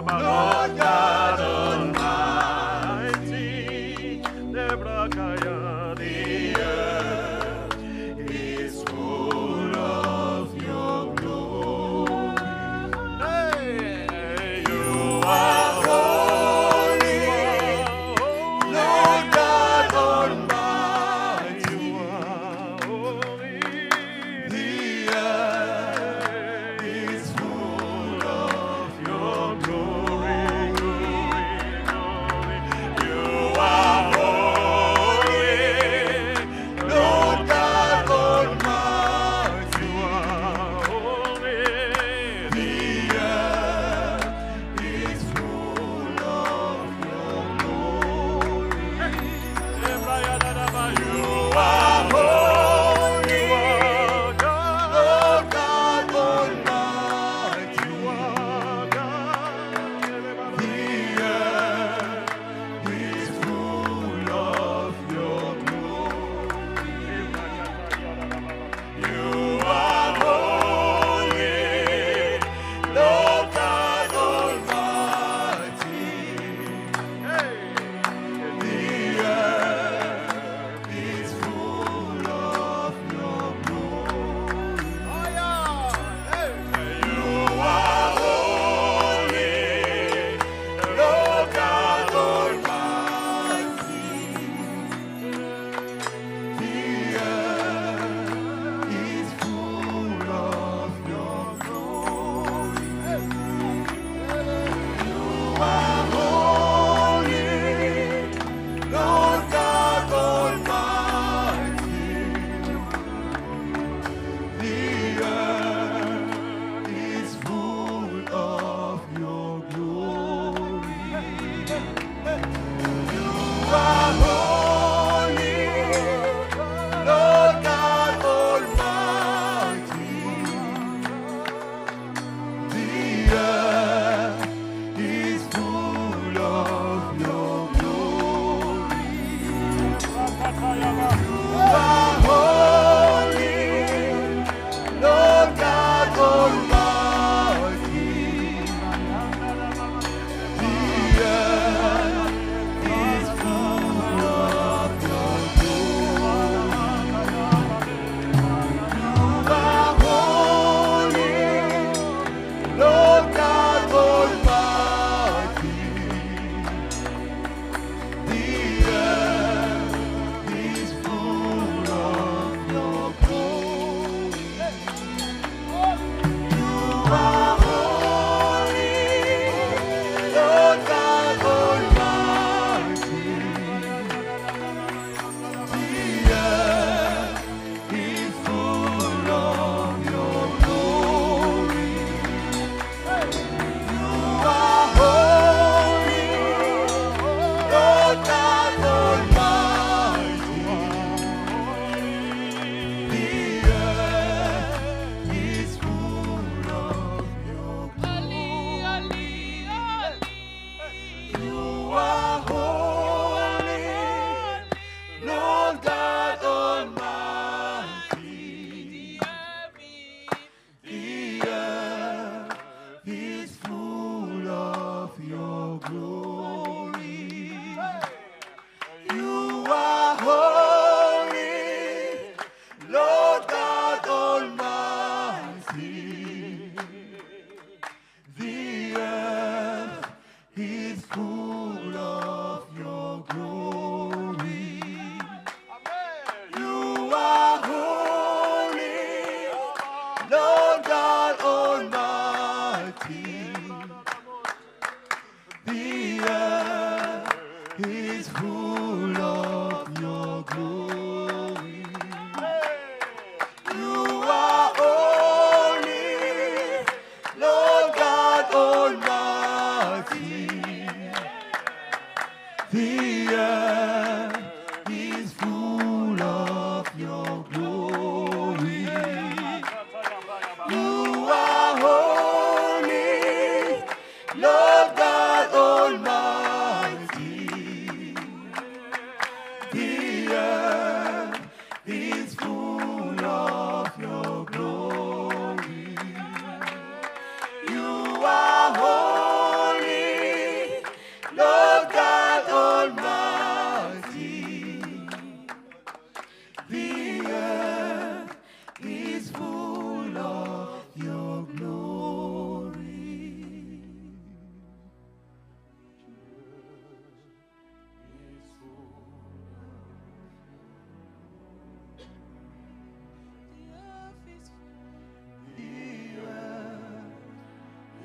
Lord God Almighty, Debrakaya, the earth is full of your glory. Hey, you are holy, Lord God Almighty, you are holy. The earth is full of your glory.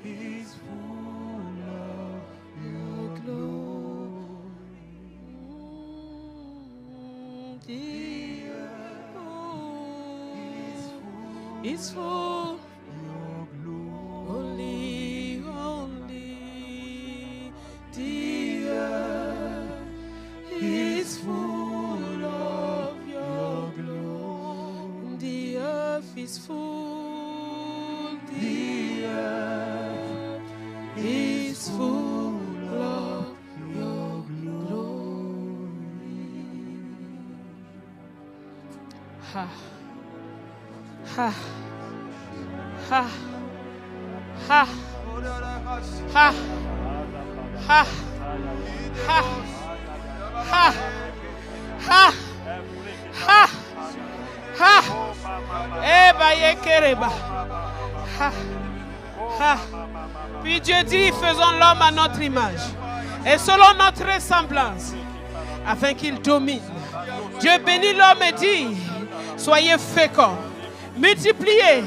is full of your glory. The earth is full. Your Only, glory. only the earth is full of your glory. The earth is full. The earth is full of your glory. Ha, ha, ha, ha, ha, ha, ha, ha, ha, ha, ha. Eba yekereba. Ha, ha. Puis Dieu dit, faisons l'homme à notre image et selon notre ressemblance, afin qu'il domine. Dieu bénit l'homme et dit, soyez féconds, multipliez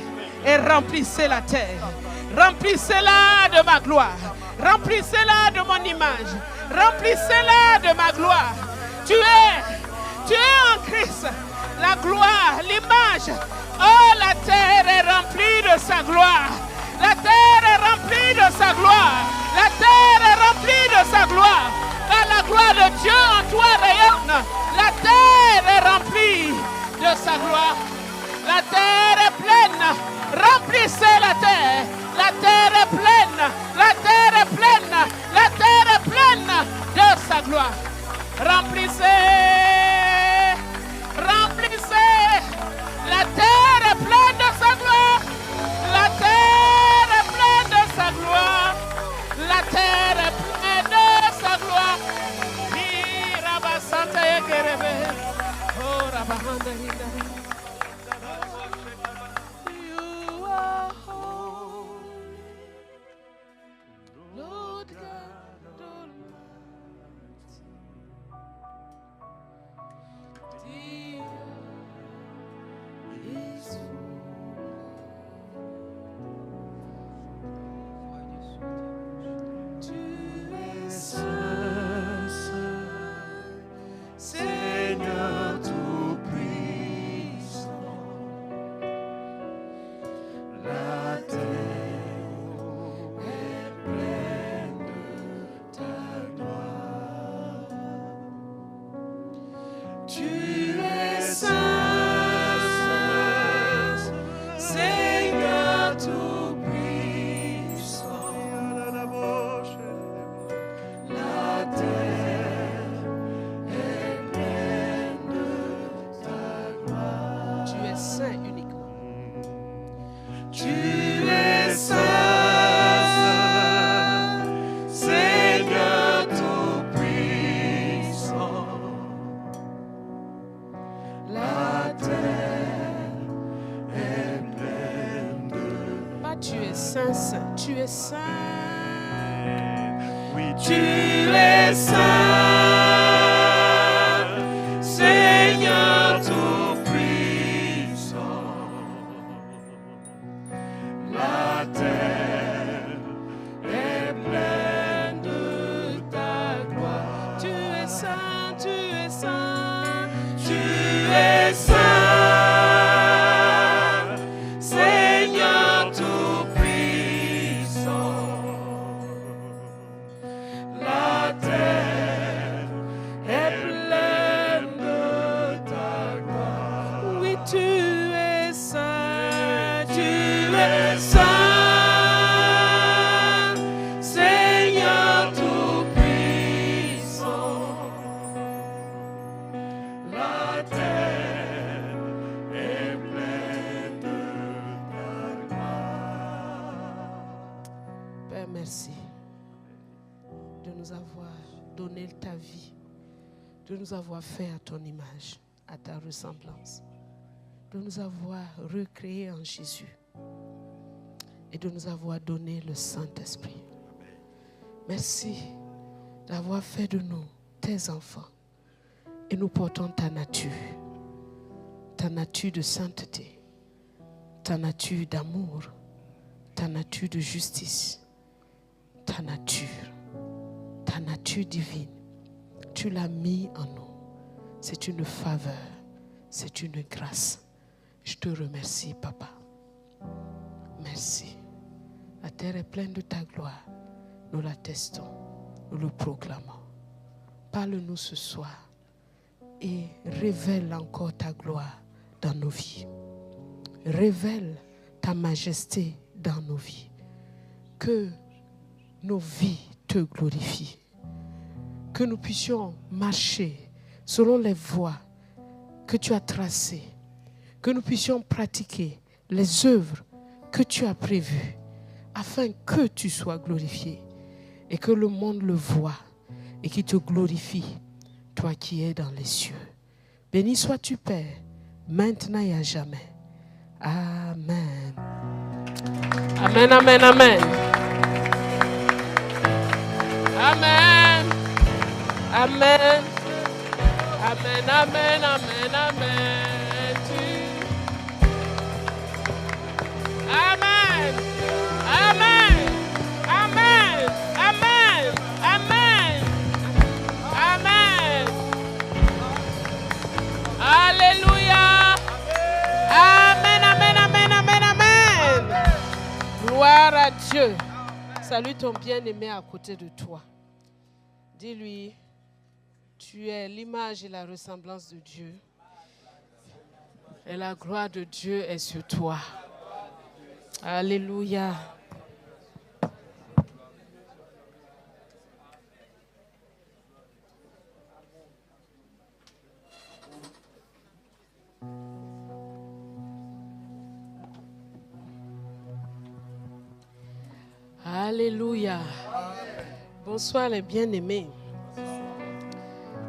et remplissez la terre. Remplissez-la de ma gloire. Remplissez-la de mon image. Remplissez-la de ma gloire. Tu es en Christ. La gloire, l'image. Oh, la terre est remplie de sa gloire. La terre est remplie de sa gloire. La terre est remplie de sa gloire. Car la gloire de Dieu en toi rayonne. La terre est remplie de sa gloire. La terre est pleine. Remplissez la terre. La terre est pleine. La terre est pleine. La terre est pleine de sa gloire. Remplissez. Remplissez. La terre est pleine de sa gloire. La terre est pleine de sa gloire. La terre est pleine de sa gloire. Oh, you are holy, Lord God Almighty. The earth is full. Tu es saint, Seigneur tout-puissant, la terre est pleine de ta gloire. Tu es saint, Seigneur tout-puissant. La terre est pleine de ta gloire. Tu es saint uniquement. Tu es saint, Seigneur tout-puissant. La terre est pleine de... Pas tu es saint, saint. Tu es saint. Oui, tu es saint, Seigneur tout-puissant. La terre est pleine de ta gloire. Tu es saint, tu es saint. Tu es saint, Seigneur tout-puissant. La terre est pleine de ta gloire. Oui, tu es saint, tu es saint, Seigneur tout-puissant. La terre est pleine de ta gloire. Père, merci de nous avoir donné ta vie, de nous avoir fait à ton image, à ta ressemblance, de nous avoir recréé en Jésus et de nous avoir donné le Saint-Esprit. Merci d'avoir fait de nous tes enfants et nous portons ta nature de sainteté, ta nature d'amour, ta nature de justice, ta nature divine. Tu l'as mis en nous. C'est une faveur, c'est une grâce. Je te remercie, Papa. Merci. La terre est pleine de ta gloire. Nous l'attestons, nous le proclamons. Parle-nous ce soir et révèle encore ta gloire dans nos vies. Révèle ta majesté dans nos vies. Que nos vies te glorifient. Que nous puissions marcher selon les voies que tu as tracées. Que nous puissions pratiquer les œuvres que tu as prévues afin que tu sois glorifié et que le monde le voie et qu'il te glorifie, toi qui es dans les cieux. Béni sois-tu, Père, maintenant et à jamais. Amen. Amen, amen, amen. Amen. Amen. Amen, amen, amen, amen. Amen. Amen. Amen. Amen. Amen. Amen. Alléluia. Amen, amen, amen, amen, amen. Gloire à Dieu. Salue ton bien-aimé à côté de toi. Dis-lui, tu es l'image et la ressemblance de Dieu. Et la gloire de Dieu est sur toi. Alléluia. Alléluia. Bonsoir les bien-aimés.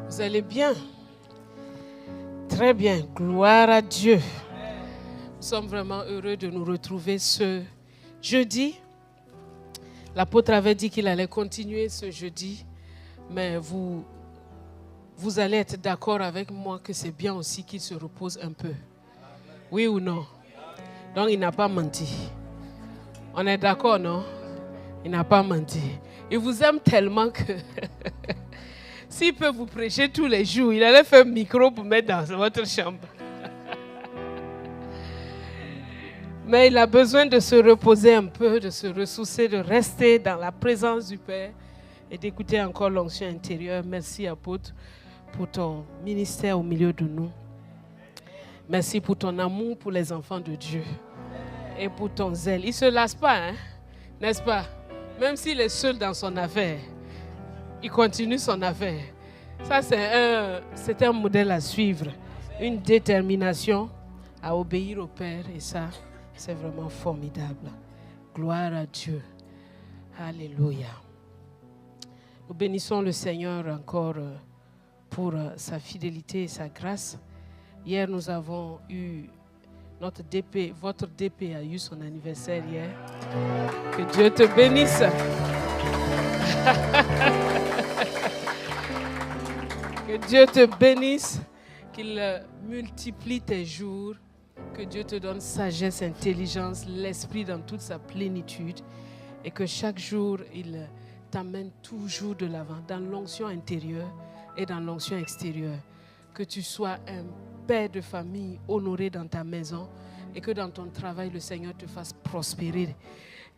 Vous allez bien? Très bien. Gloire à Dieu. Nous sommes vraiment heureux de nous retrouver ce jeudi. L'apôtre avait dit qu'il allait continuer ce jeudi, mais vous allez être d'accord avec moi que c'est bien aussi qu'il se repose un peu. Oui ou non? Donc il n'a pas menti. On est d'accord, non? Il n'a pas menti. Il vous aime tellement que s'il peut vous prêcher tous les jours, il allait faire un micro pour mettre dans votre chambre. Mais il a besoin de se reposer un peu, de se ressourcer, de rester dans la présence du Père et d'écouter encore l'onction intérieure. Merci, apôtre, pour ton ministère au milieu de nous. Merci pour ton amour pour les enfants de Dieu et pour ton zèle. Il ne se lasse pas, hein? N'est-ce pas? Même s'il est seul dans son affaire, il continue son affaire. Ça, c'est un modèle à suivre. Une détermination à obéir au Père. Et ça, c'est vraiment formidable. Gloire à Dieu. Alléluia. Nous bénissons le Seigneur encore pour sa fidélité et sa grâce. Hier, nous avons eu notre DP, votre DP a eu son anniversaire hier. Que Dieu te bénisse. Que Dieu te bénisse, qu'il multiplie tes jours, que Dieu te donne sagesse, intelligence, l'esprit dans toute sa plénitude et que chaque jour, il t'amène toujours de l'avant dans l'onction intérieure et dans l'onction extérieure. Que tu sois un père de famille honoré dans ta maison et que dans ton travail, le Seigneur te fasse prospérer.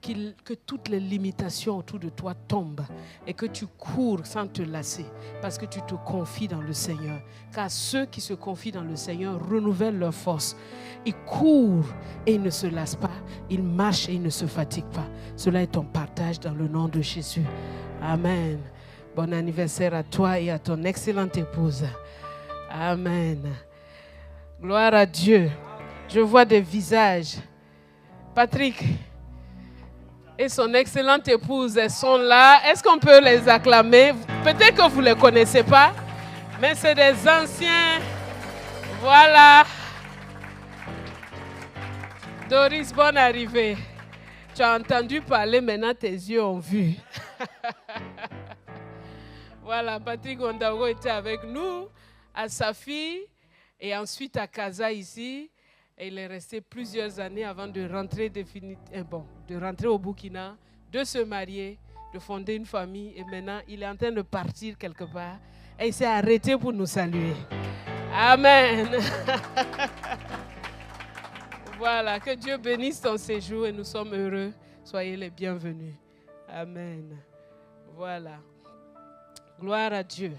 Que toutes les limitations autour de toi tombent et que tu cours sans te lasser parce que tu te confies dans le Seigneur. Car ceux qui se confient dans le Seigneur renouvellent leur force. Ils courent et ils ne se lassent pas. Ils marchent et ils ne se fatiguent pas. Cela est ton partage dans le nom de Jésus. Amen. Bon anniversaire à toi et à ton excellente épouse. Amen. Gloire à Dieu. Je vois des visages. Patrick et son excellente épouse, elles sont là. Est-ce qu'on peut les acclamer? Peut-être que vous ne les connaissez pas, mais c'est des anciens. Voilà. Doris, bonne arrivée. Tu as entendu parler, maintenant tes yeux ont vu. Voilà, Patrick Ondago était avec nous, à Safi, et ensuite à Casa ici. Et il est resté plusieurs années avant de rentrer, de rentrer au Burkina, de se marier, de fonder une famille et maintenant il est en train de partir quelque part et il s'est arrêté pour nous saluer. Amen. Voilà, que Dieu bénisse ton séjour et nous sommes heureux. Soyez les bienvenus. Amen. Voilà. Gloire à Dieu.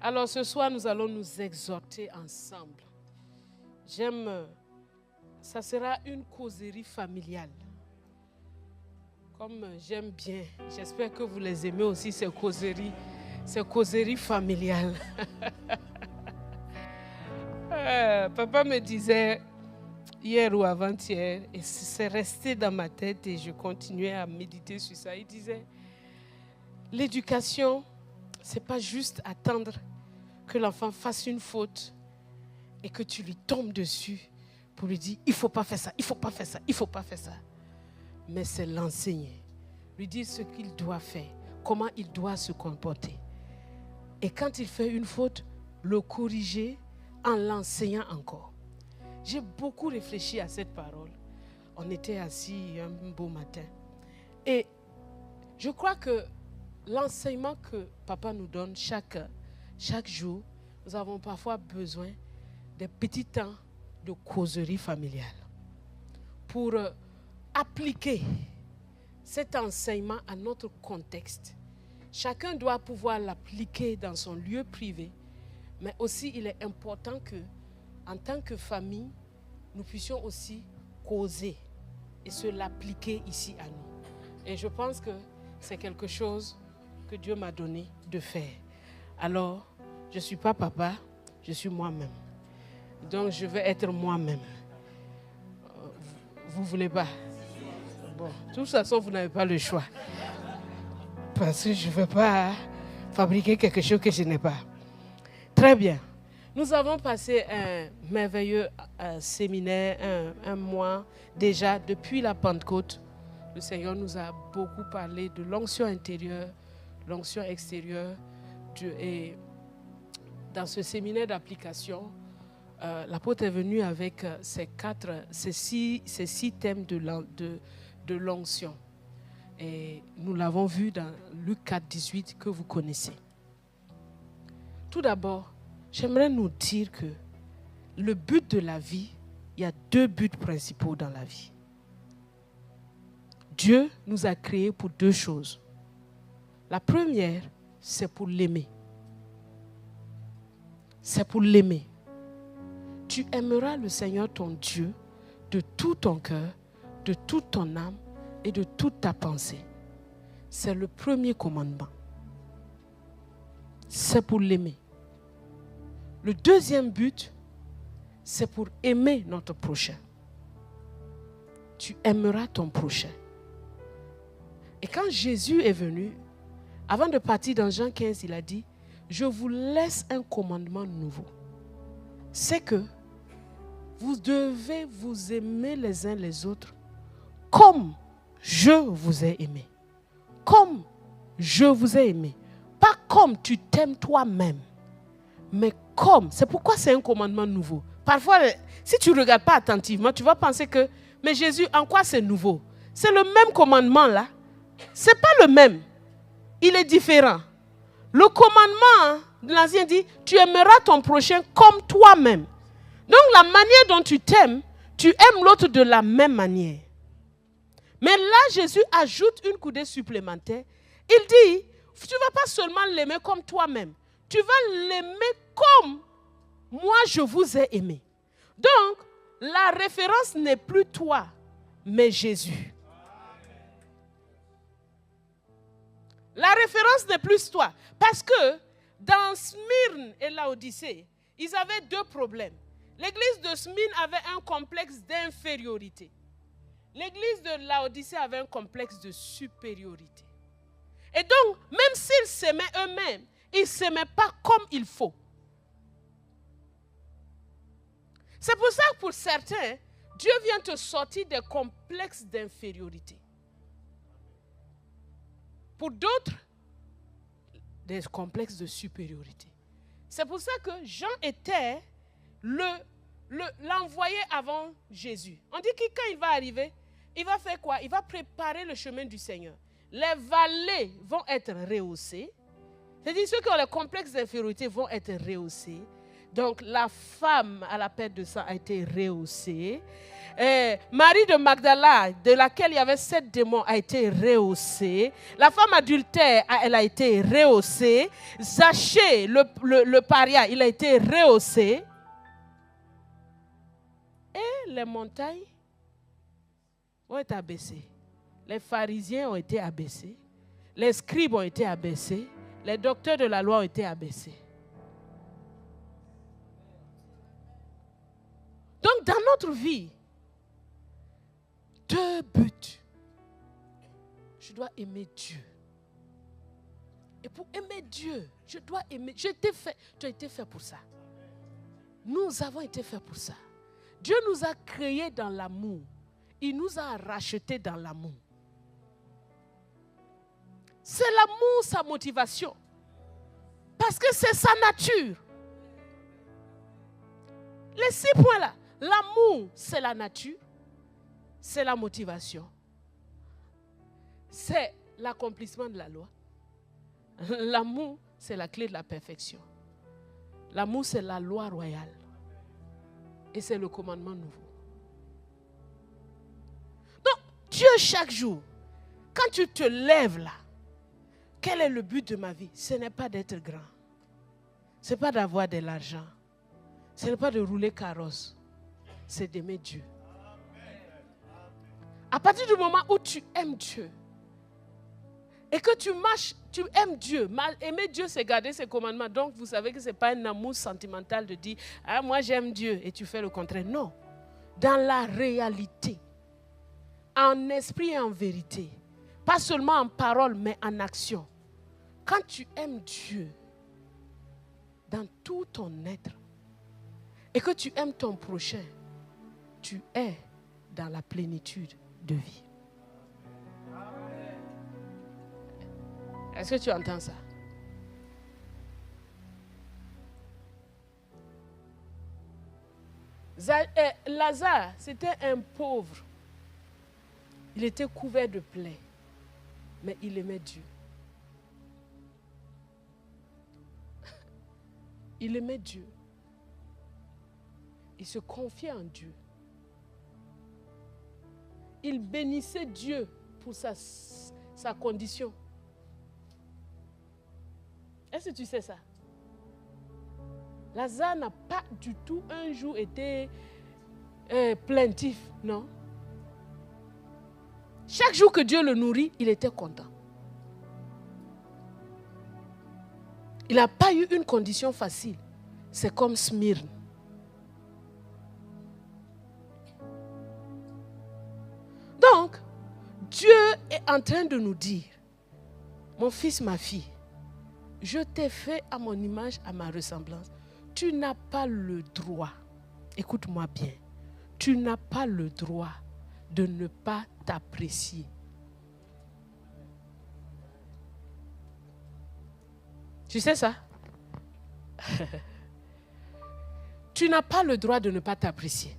Alors ce soir, nous allons nous exhorter ensemble. Ça sera une causerie familiale. Comme j'aime bien, j'espère que vous les aimez aussi, ces causeries familiales. Papa me disait hier ou avant-hier, et c'est resté dans ma tête et je continuais à méditer sur ça. Il disait, l'éducation, ce n'est pas juste attendre que l'enfant fasse une faute et que tu lui tombes dessus pour lui dire, il ne faut pas faire ça, il ne faut pas faire ça, il ne faut pas faire ça. Mais c'est l'enseigner, lui dire ce qu'il doit faire, comment il doit se comporter. Et quand il fait une faute, le corriger en l'enseignant encore. J'ai beaucoup réfléchi à cette parole. On était assis un beau matin. Et je crois que l'enseignement que papa nous donne chaque jour, nous avons parfois besoin de petits temps de causerie familiale pour appliquer cet enseignement à notre contexte. Chacun doit pouvoir l'appliquer dans son lieu privé, mais aussi il est important que, en tant que famille, nous puissions aussi causer et se l'appliquer ici à nous. Et je pense que c'est quelque chose que Dieu m'a donné de faire. Alors, je ne suis pas papa, je suis moi-même. Donc, je vais être moi-même. Vous ne voulez pas? Bon, de toute façon, vous n'avez pas le choix. Parce que je ne veux pas fabriquer quelque chose que je n'ai pas. Très bien. Nous avons passé un merveilleux séminaire, un mois déjà, depuis la Pentecôte. Le Seigneur nous a beaucoup parlé de l'onction intérieure, l'onction extérieure. Et dans ce séminaire d'application, l'apôtre est venu avec ces six thèmes de l'onction. Et nous l'avons vu dans Luc 4, 18 que vous connaissez. Tout d'abord, j'aimerais nous dire que le but de la vie, il y a deux buts principaux dans la vie. Dieu nous a créés pour deux choses. La première, c'est pour l'aimer. C'est pour l'aimer. Tu aimeras le Seigneur ton Dieu de tout ton cœur, de toute ton âme et de toute ta pensée. C'est le premier commandement. C'est pour l'aimer. Le deuxième but, c'est pour aimer notre prochain. Tu aimeras ton prochain. Et quand Jésus est venu, avant de partir dans Jean 15, il a dit, je vous laisse un commandement nouveau. C'est que vous devez vous aimer les uns les autres comme je vous ai aimé. Comme je vous ai aimé. Pas comme tu t'aimes toi-même, mais comme. C'est pourquoi c'est un commandement nouveau. Parfois, si tu ne regardes pas attentivement, tu vas penser que, mais Jésus, en quoi c'est nouveau? C'est le même commandement là. Ce n'est pas le même. Il est différent. Le commandement de l'Ancien dit, tu aimeras ton prochain comme toi-même. Donc la manière dont tu t'aimes, tu aimes l'autre de la même manière. Mais là, Jésus ajoute une coudée supplémentaire. Il dit, tu ne vas pas seulement l'aimer comme toi-même. Tu vas l'aimer comme moi je vous ai aimé. Donc, la référence n'est plus toi, mais Jésus. La référence n'est plus toi. Parce que dans Smyrne et Laodicée, ils avaient deux problèmes. L'église de Smyrne avait un complexe d'infériorité. L'église de Laodicée avait un complexe de supériorité. Et donc, même s'ils s'aimaient eux-mêmes, ils ne s'aimaient pas comme il faut. C'est pour ça que pour certains, Dieu vient te sortir des complexes d'infériorité. Pour d'autres, des complexes de supériorité. C'est pour ça que Jean était l'envoyé avant Jésus. On dit que quand il va arriver, il va faire quoi? Il va préparer le chemin du Seigneur. les vallées vont être rehaussées. C'est-à-dire ceux qui ont les complexes d'infériorité vont être rehaussés. Donc la femme à la perte de sang a été rehaussée. Marie de Magdala, de laquelle il y avait 7 démons, a été rehaussée. La femme adultère, elle a été rehaussée. Zachée, le paria, il a été rehaussé. Et les montagnes ont été abaissées. Les pharisiens ont été abaissés. Les scribes ont été abaissés. Les docteurs de la loi ont été abaissés. Donc, dans notre vie, 2 buts. Je dois aimer Dieu. Et pour aimer Dieu, je dois aimer. Tu as été fait pour ça. Nous avons été faits pour ça. Dieu nous a créés dans l'amour. Il nous a rachetés dans l'amour. C'est l'amour, sa motivation. Parce que c'est sa nature. Les 6 points là. L'amour, c'est la nature. C'est la motivation. C'est l'accomplissement de la loi. L'amour, c'est la clé de la perfection. L'amour, c'est la loi royale. Et c'est le commandement nouveau. Donc, Dieu, chaque jour, quand tu te lèves là, quel est le but de ma vie? Ce n'est pas d'être grand. Ce n'est pas d'avoir de l'argent. Ce n'est pas de rouler carrosse. C'est d'aimer Dieu. À partir du moment où tu aimes Dieu et que tu marches, tu aimes Dieu. Aimer Dieu, c'est garder ses commandements. Donc, vous savez que ce n'est pas un amour sentimental de dire « Ah, moi j'aime Dieu » et tu fais le contraire. Non. Dans la réalité, en esprit et en vérité, pas seulement en parole, mais en action. Quand tu aimes Dieu dans tout ton être et que tu aimes ton prochain, tu es dans la plénitude de vie. Est-ce que tu entends ça? Lazare, c'était un pauvre. Il était couvert de plaies, mais il aimait Dieu. Il aimait Dieu. Il se confiait en Dieu. Il bénissait Dieu pour sa condition. Est-ce que tu sais ça? Lazare n'a pas du tout un jour été plaintif, non? Chaque jour que Dieu le nourrit, il était content. Il n'a pas eu une condition facile. C'est comme Smyrne. Donc, Dieu est en train de nous dire, mon fils, ma fille, je t'ai fait à mon image, à ma ressemblance. Tu n'as pas le droit, écoute-moi bien, tu n'as pas le droit de ne pas t'apprécier. Tu sais ça? Tu n'as pas le droit de ne pas t'apprécier.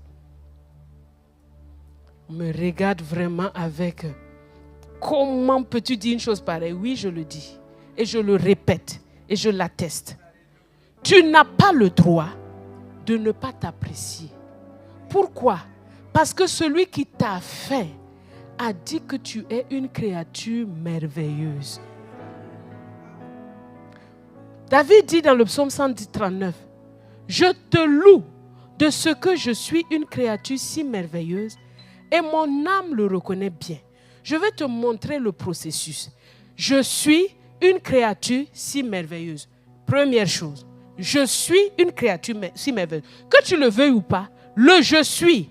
On me regarde vraiment avec comment peux-tu dire une chose pareille? Oui, je le dis. Et je le répète. Et je l'atteste. Tu n'as pas le droit de ne pas t'apprécier. Pourquoi? Parce que celui qui t'a fait a dit que tu es une créature merveilleuse. David dit dans le psaume 139, je te loue de ce que je suis une créature si merveilleuse et mon âme le reconnaît bien. Je vais te montrer le processus. Je suis une créature si merveilleuse. Première chose, je suis une créature si merveilleuse. Que tu le veuilles ou pas, le je suis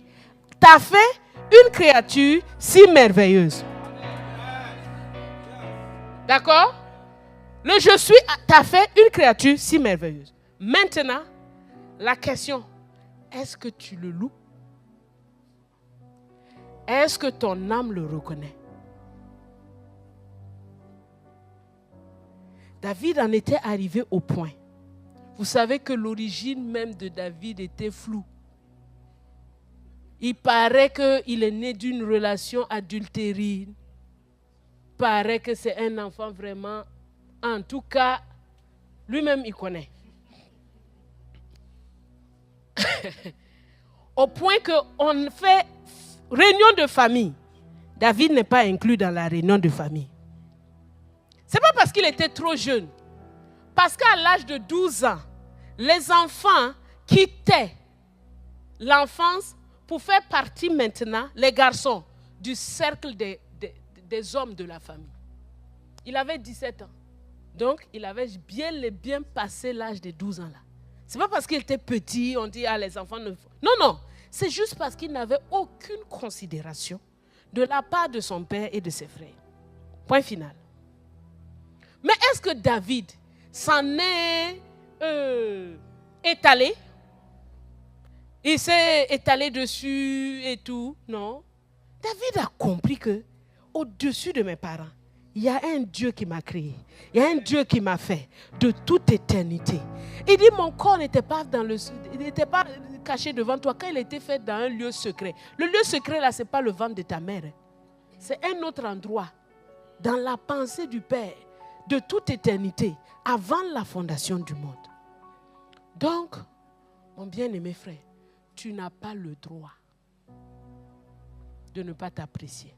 t'a fait une créature si merveilleuse. D'accord? Le je suis t'a fait une créature si merveilleuse. Maintenant, la question, est-ce que tu le loues? Est-ce que ton âme le reconnaît? David en était arrivé au point. Vous savez que l'origine même de David était floue. Il paraît qu'il est né d'une relation adultérine. paraît que c'est un enfant vraiment, en tout cas, lui-même il connaît. Au point qu'on fait réunion de famille. David n'est pas inclus dans la réunion de famille. Ce n'est pas parce qu'il était trop jeune. Parce qu'à l'âge de 12 ans, les enfants quittaient l'enfance pour faire partie maintenant, les garçons, du cercle des hommes de la famille. Il avait 17 ans. Donc, il avait bien passé l'âge de 12 ans là. Ce n'est pas parce qu'il était petit, on dit, les enfants ne... Non. C'est juste parce qu'il n'avait aucune considération de la part de son père et de ses frères. Point final. Mais est-ce que David s'en est étalé? Il s'est étalé dessus et tout? Non. David a compris que au-dessus de mes parents, il y a un Dieu qui m'a créé. Il y a un Dieu qui m'a fait de toute éternité. Il dit, mon corps n'était pas caché devant toi quand il était fait dans un lieu secret. Le lieu secret, là, ce n'est pas le ventre de ta mère. C'est un autre endroit. Dans la pensée du Père, de toute éternité, avant la fondation du monde. Donc, mon bien-aimé frère, tu n'as pas le droit de ne pas t'apprécier.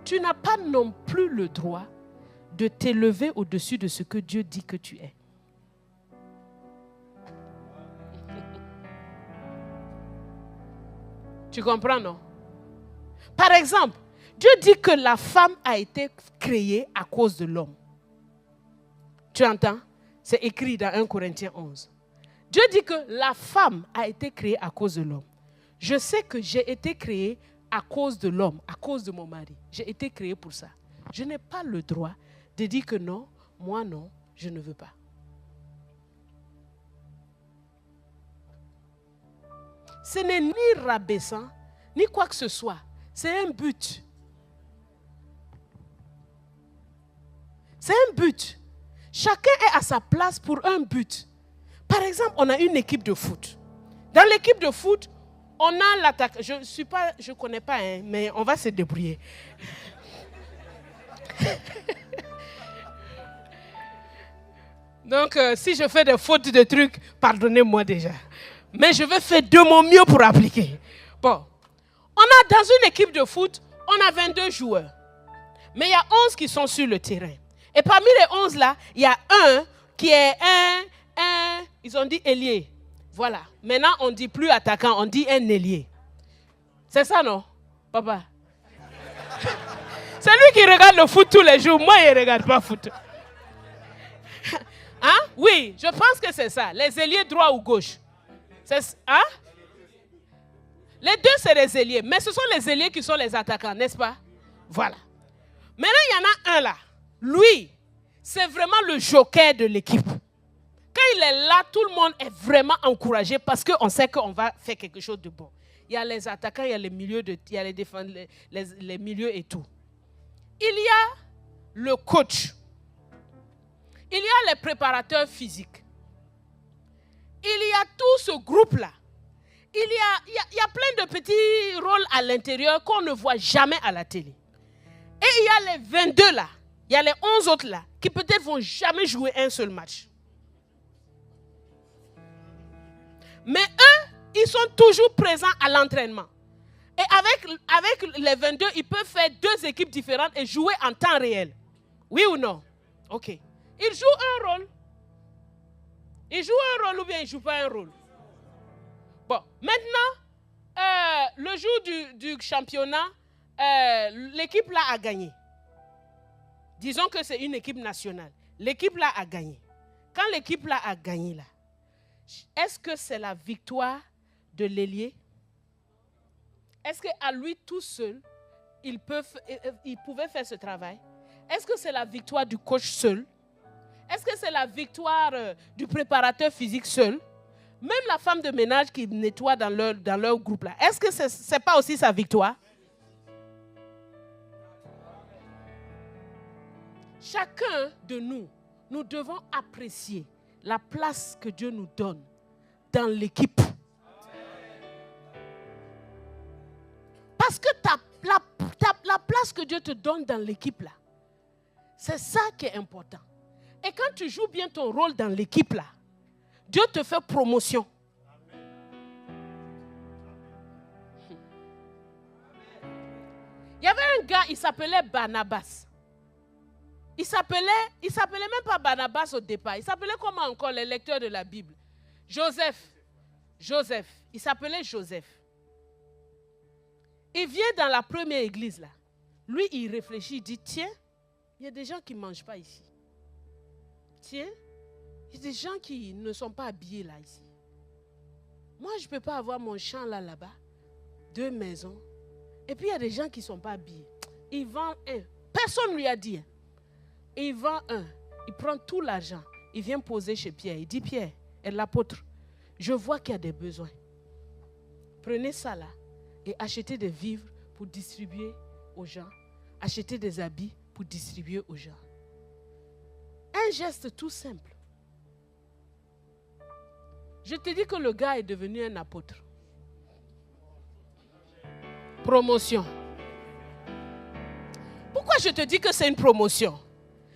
Tu n'as pas non plus le droit de t'élever au-dessus de ce que Dieu dit que tu es. Tu comprends, non? Par exemple, Dieu dit que la femme a été créée à cause de l'homme. Tu entends? C'est écrit dans 1 Corinthiens 11. Dieu dit que la femme a été créée à cause de l'homme. Je sais que j'ai été créée à cause de l'homme, à cause de mon mari. J'ai été créée pour ça. Je n'ai pas le droit de dire que non, moi non, je ne veux pas. Ce n'est ni rabaissant, ni quoi que ce soit. C'est un but. C'est un but. Chacun est à sa place pour un but. Par exemple, on a une équipe de foot. Dans l'équipe de foot, on a l'attaque. Je ne connais pas, mais on va se débrouiller. Donc, si je fais des fautes de trucs, pardonnez-moi déjà. Mais je vais faire de mon mieux pour appliquer. Bon, on a dans une équipe de foot, on a 22 joueurs. Mais il y a 11 qui sont sur le terrain. Et parmi les 11 là, il y a un qui est ils ont dit ailier. Voilà. Maintenant, on ne dit plus attaquant, on dit un ailier. C'est ça, non, papa? C'est lui qui regarde le foot tous les jours. Moi, il ne regarde pas le foot. Hein? Oui, je pense que c'est ça. Les ailiers droit ou gauche. Hein? Les deux, c'est les ailiers. Mais ce sont les ailiers qui sont les attaquants, n'est-ce pas? Voilà. Maintenant, il y en a un là. Lui, c'est vraiment le joker de l'équipe. Quand il est là, tout le monde est vraiment encouragé parce qu'on sait qu'on va faire quelque chose de bon. Il y a les attaquants, il y a les milieux, il y a les défenseurs, les milieux et tout. Il y a le coach. Il y a les préparateurs physiques. Il y a tout ce groupe-là. Il y a plein de petits rôles à l'intérieur qu'on ne voit jamais à la télé. Et il y a les 22 là. Il y a les 11 autres là qui peut-être vont jamais jouer un seul match. Mais eux, ils sont toujours présents à l'entraînement. Et avec les 22, ils peuvent faire deux équipes différentes et jouer en temps réel. Oui ou non? Ok. Ils jouent un rôle. Ils jouent un rôle ou bien ils ne jouent pas un rôle? Bon, maintenant, le jour du championnat, l'équipe là a gagné. Disons que c'est une équipe nationale. L'équipe là a gagné. Quand l'équipe là a gagné là, est-ce que c'est la victoire de l'ailier? Est-ce qu'à lui tout seul, il pouvait faire ce travail? Est-ce que c'est la victoire du coach seul? Est-ce que c'est la victoire du préparateur physique seul? Même la femme de ménage qui nettoie dans leur groupe là, est-ce que ce n'est pas aussi sa victoire? Chacun de nous, nous devons apprécier la place que Dieu nous donne dans l'équipe. Parce que la place que Dieu te donne dans l'équipe là, c'est ça qui est important. Et quand tu joues bien ton rôle dans l'équipe là, Dieu te fait promotion. Il y avait un gars, il s'appelait Barnabas. Il s'appelait même pas Barnabas au départ. Il s'appelait comment encore les lecteurs de la Bible? Joseph. Il s'appelait Joseph. Il vient dans la première église là. Lui, il réfléchit, il dit, tiens, il y a des gens qui ne mangent pas ici. Tiens, il y a des gens qui ne sont pas habillés là ici. Moi, je ne peux pas avoir mon champ là-bas, 2 maisons. Et puis, il y a des gens qui ne sont pas habillés. Il vend un. Personne ne lui a dit. Il vend un. Il prend tout l'argent. Il vient poser chez Pierre. Il dit, Pierre, et l'apôtre, je vois qu'il y a des besoins. Prenez ça là et achetez des vivres pour distribuer aux gens. Achetez des habits pour distribuer aux gens. Un geste tout simple. Je te dis que le gars est devenu un apôtre. Promotion. Pourquoi je te dis que c'est une promotion?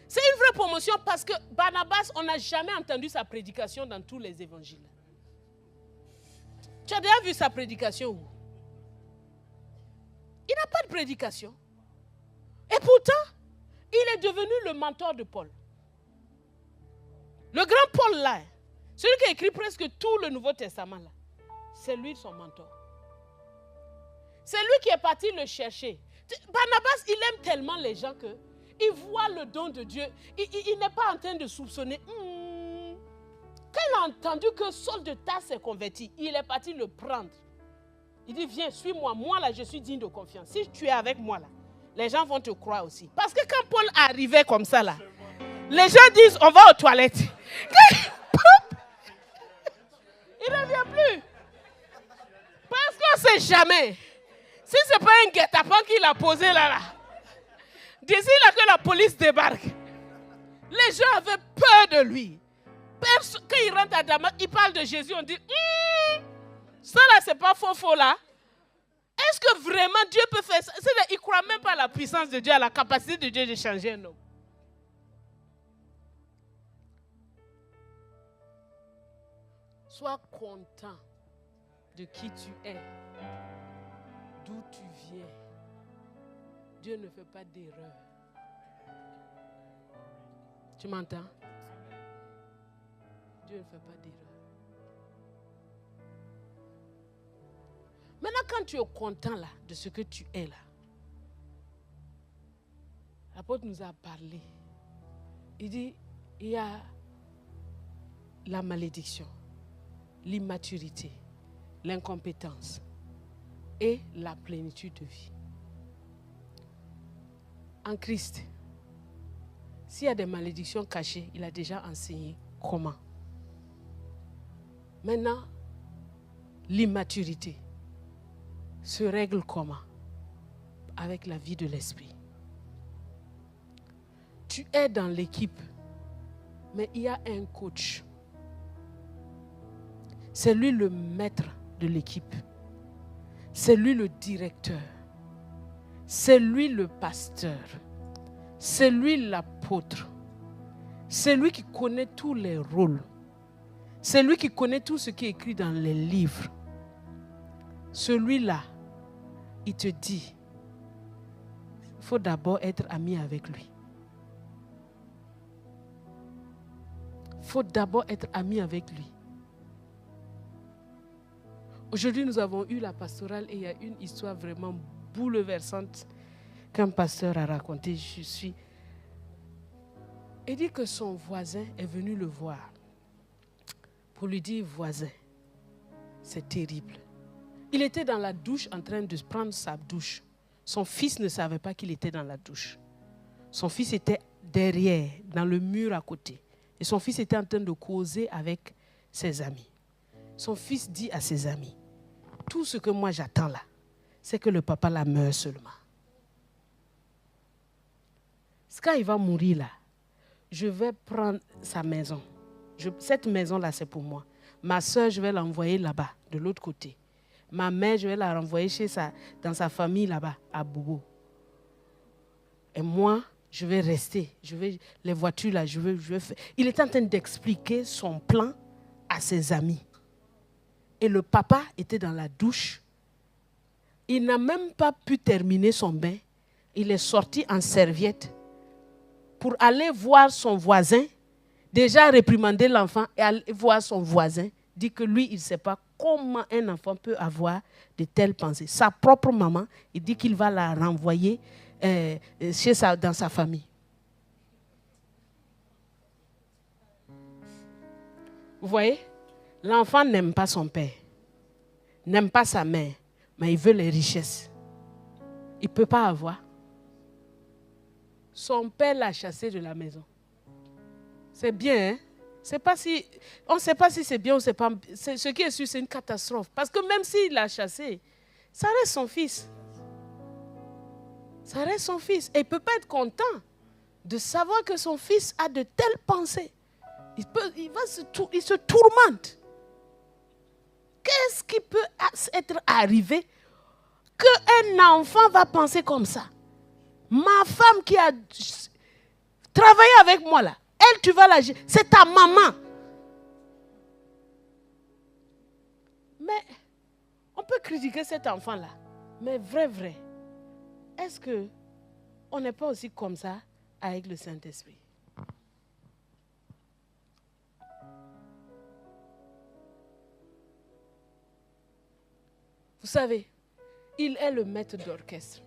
C'est une vraie promotion parce que Barnabas, on n'a jamais entendu sa prédication dans tous les évangiles. Tu as déjà vu sa prédication où? Il n'a pas de prédication. Et pourtant, il est devenu le mentor de Paul. Le grand Paul là, celui qui a écrit presque tout le Nouveau Testament là, c'est lui son mentor. C'est lui qui est parti le chercher. Barnabas, il aime tellement les gens qu'il voit le don de Dieu. Il n'est pas en train de soupçonner. Quand il a entendu que Saul de Tarse s'est converti, il est parti le prendre. Il dit, viens, suis-moi. Moi, là, je suis digne de confiance. Si tu es avec moi, là, les gens vont te croire aussi. Parce que quand Paul arrivait comme ça, là, les gens disent, on va aux toilettes. Il ne vient plus. Parce qu'on ne sait jamais. Si ce n'est pas un guet-apens qu'il a posé là, d'ici là que la police débarque, les gens avaient peur de lui. Quand il rentre à Damas, il parle de Jésus, on dit, ça là, c'est pas faux là. Est-ce que vraiment Dieu peut faire ça? Il ne croit même pas à la puissance de Dieu, à la capacité de Dieu de changer un homme. Sois content de qui tu es, d'où tu viens. Dieu ne fait pas d'erreur. Tu m'entends? Dieu ne fait pas d'erreur. Maintenant, quand tu es content là, de ce que tu es là, l'apôtre nous a parlé. Il dit, il y a la malédiction, l'immaturité, l'incompétence et la plénitude de vie. En Christ, s'il y a des malédictions cachées, il a déjà enseigné comment. Maintenant, l'immaturité se règle comment? Avec la vie de l'esprit. Tu es dans l'équipe, mais il y a un coach. C'est lui le maître de l'équipe. C'est lui le directeur. C'est lui le pasteur. C'est lui l'apôtre. C'est lui qui connaît tous les rôles. C'est lui qui connaît tout ce qui est écrit dans les livres. Celui-là, il te dit, il faut d'abord être ami avec lui. Il faut d'abord être ami avec lui. Aujourd'hui, nous avons eu la pastorale et il y a une histoire vraiment bouleversante qu'un pasteur a racontée. Il dit que son voisin est venu le voir pour lui dire, voisin, c'est terrible. Il était dans la douche en train de prendre sa douche. Son fils ne savait pas qu'il était dans la douche. Son fils était derrière, dans le mur à côté. Et son fils était en train de causer avec ses amis. Son fils dit à ses amis, tout ce que moi j'attends là, c'est que le papa la meure seulement. Quand il va mourir là, je vais prendre sa maison. Cette maison là, c'est pour moi. Ma soeur, je vais l'envoyer là-bas, de l'autre côté. ma mère, je vais la renvoyer dans sa famille là-bas, à Bobo. Et moi, je vais rester. Les voitures là, je vais faire. Il est en train d'expliquer son plan à ses amis. Et le papa était dans la douche. Il n'a même pas pu terminer son bain. Il est sorti en serviette pour aller voir son voisin, déjà réprimander l'enfant et aller voir son voisin, dit que lui, il ne sait pas comment un enfant peut avoir de telles pensées. Sa propre maman, il dit qu'il va la renvoyer dans sa famille. Vous voyez, l'enfant n'aime pas son père, n'aime pas sa mère, mais il veut les richesses. Il ne peut pas avoir. Son père l'a chassé de la maison. C'est bien, hein? On ne sait pas si c'est bien ou c'est pas. Ce qui est sûr, c'est une catastrophe. Parce que même s'il l'a chassé, ça reste son fils. Ça reste son fils. Et il ne peut pas être content de savoir que son fils a de telles pensées. Il se tourmente. Qu'est-ce qui peut être arrivé qu'un enfant va penser comme ça? Ma femme qui a travaillé avec moi là, elle, tu vas la gérer. C'est ta maman. Mais on peut critiquer cet enfant-là. Mais vrai, est-ce qu'on n'est pas aussi comme ça avec le Saint-Esprit? Vous savez, il est le maître d'orchestre.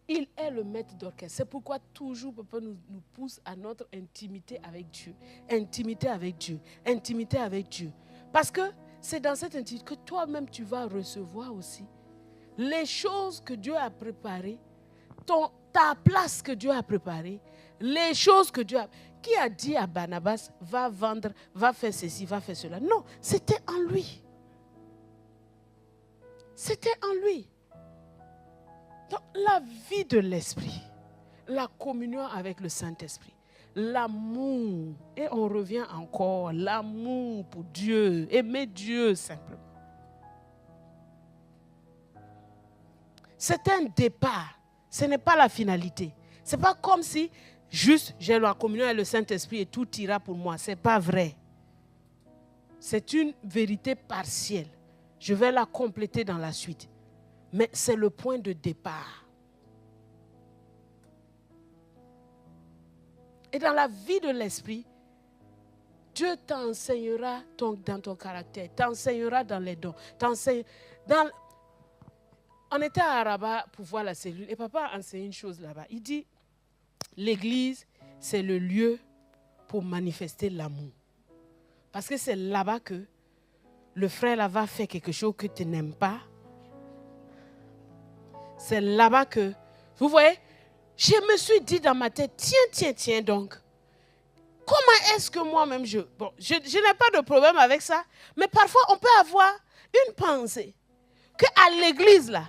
Il est le maître d'orchestre. C'est pourquoi toujours papa nous pousse à notre intimité avec Dieu. Intimité avec Dieu. Intimité avec Dieu. Parce que c'est dans cette intimité que toi-même tu vas recevoir aussi les choses que Dieu a préparées, ta place que Dieu a préparée, les choses que Dieu a... Qui a dit à Barnabas, va vendre, va faire ceci, va faire cela? Non, c'était en lui. C'était en lui. Donc, la vie de l'esprit, la communion avec le Saint-Esprit, l'amour, et on revient encore, l'amour pour Dieu, aimer Dieu simplement. C'est un départ, ce n'est pas la finalité. Ce n'est pas comme si juste j'ai la communion avec le Saint-Esprit et tout ira pour moi. Ce n'est pas vrai. C'est une vérité partielle. Je vais la compléter dans la suite. Mais c'est le point de départ. Et dans la vie de l'esprit, Dieu t'enseignera dans ton caractère, t'enseignera dans les dons. On était à Rabat pour voir la cellule et papa a enseigné une chose là-bas. Il dit, l'église, c'est le lieu pour manifester l'amour. Parce que c'est là-bas que le frère là va faire quelque chose que tu n'aimes pas. C'est là-bas que, vous voyez, je me suis dit dans ma tête, tiens donc, comment est-ce que moi-même je n'ai pas de problème avec ça, mais parfois on peut avoir une pensée qu'à l'église là,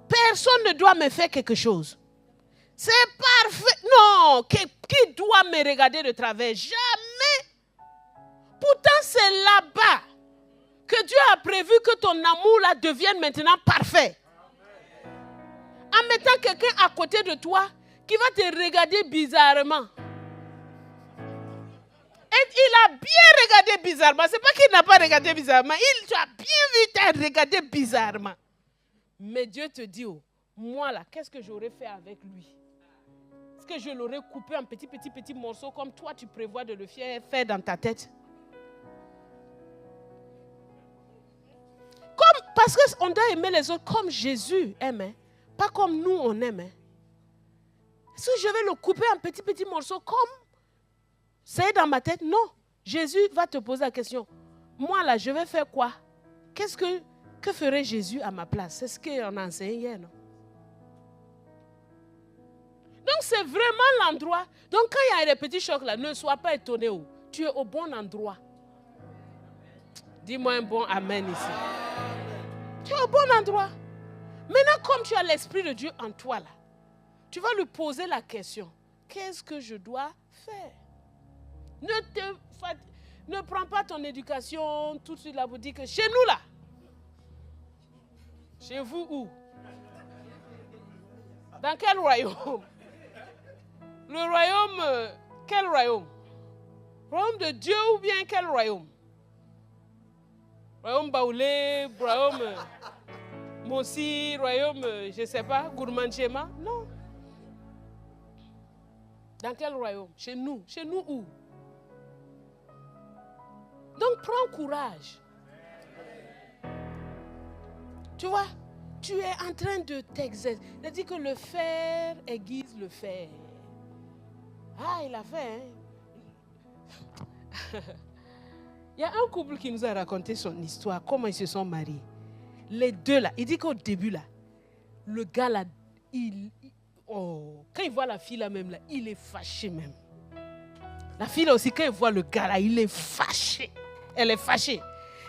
personne ne doit me faire quelque chose. C'est parfait. Non, qui doit me regarder de travers? Jamais. Pourtant, c'est là-bas que Dieu a prévu que ton amour là devienne maintenant parfait. En mettant quelqu'un à côté de toi qui va te regarder bizarrement. Et il a bien regardé bizarrement. Ce n'est pas qu'il n'a pas regardé bizarrement. Tu as bien vu, tu as regardé bizarrement. Mais Dieu te dit, oh, moi là, qu'est-ce que j'aurais fait avec lui? Est-ce que je l'aurais coupé en petits morceaux comme toi tu prévois de le faire dans ta tête? Parce qu'on doit aimer les autres comme Jésus aime. Pas comme nous on aime. Si je vais le couper en petits morceaux comme c'est dans ma tête, non. Jésus va te poser la question. Moi là, je vais faire quoi? Que ferait Jésus à ma place? C'est ce qu'on a enseigné hier, non? Donc c'est vraiment l'endroit. Donc quand il y a des petits chocs là, ne sois pas étonné. Tu es au bon endroit. Dis-moi un bon amen ici. Tu es au bon endroit. Maintenant, comme tu as l'Esprit de Dieu en toi là, tu vas lui poser la question. Qu'est-ce que je dois faire? Ne prends pas ton éducation tout de suite là pour dire que chez nous là, Chez vous où? Dans quel royaume? Le royaume, quel royaume? Royaume de Dieu ou bien quel royaume? Royaume Baoulé, royaume Mossi, royaume, je ne sais pas, Gourmandjema? Non. Dans quel royaume? Chez nous. Chez nous où? Donc prends courage. Tu vois, tu es en train de t'exercer. Il a dit que le fer aiguise le fer. Ah, il a fait, hein? Il y a un couple qui nous a raconté son histoire, comment ils se sont mariés. Les deux là, il dit qu'au début là, le gars là, quand il voit la fille là même là, il est fâché même. La fille là aussi, quand elle voit le gars là, il est fâché. Elle est fâchée.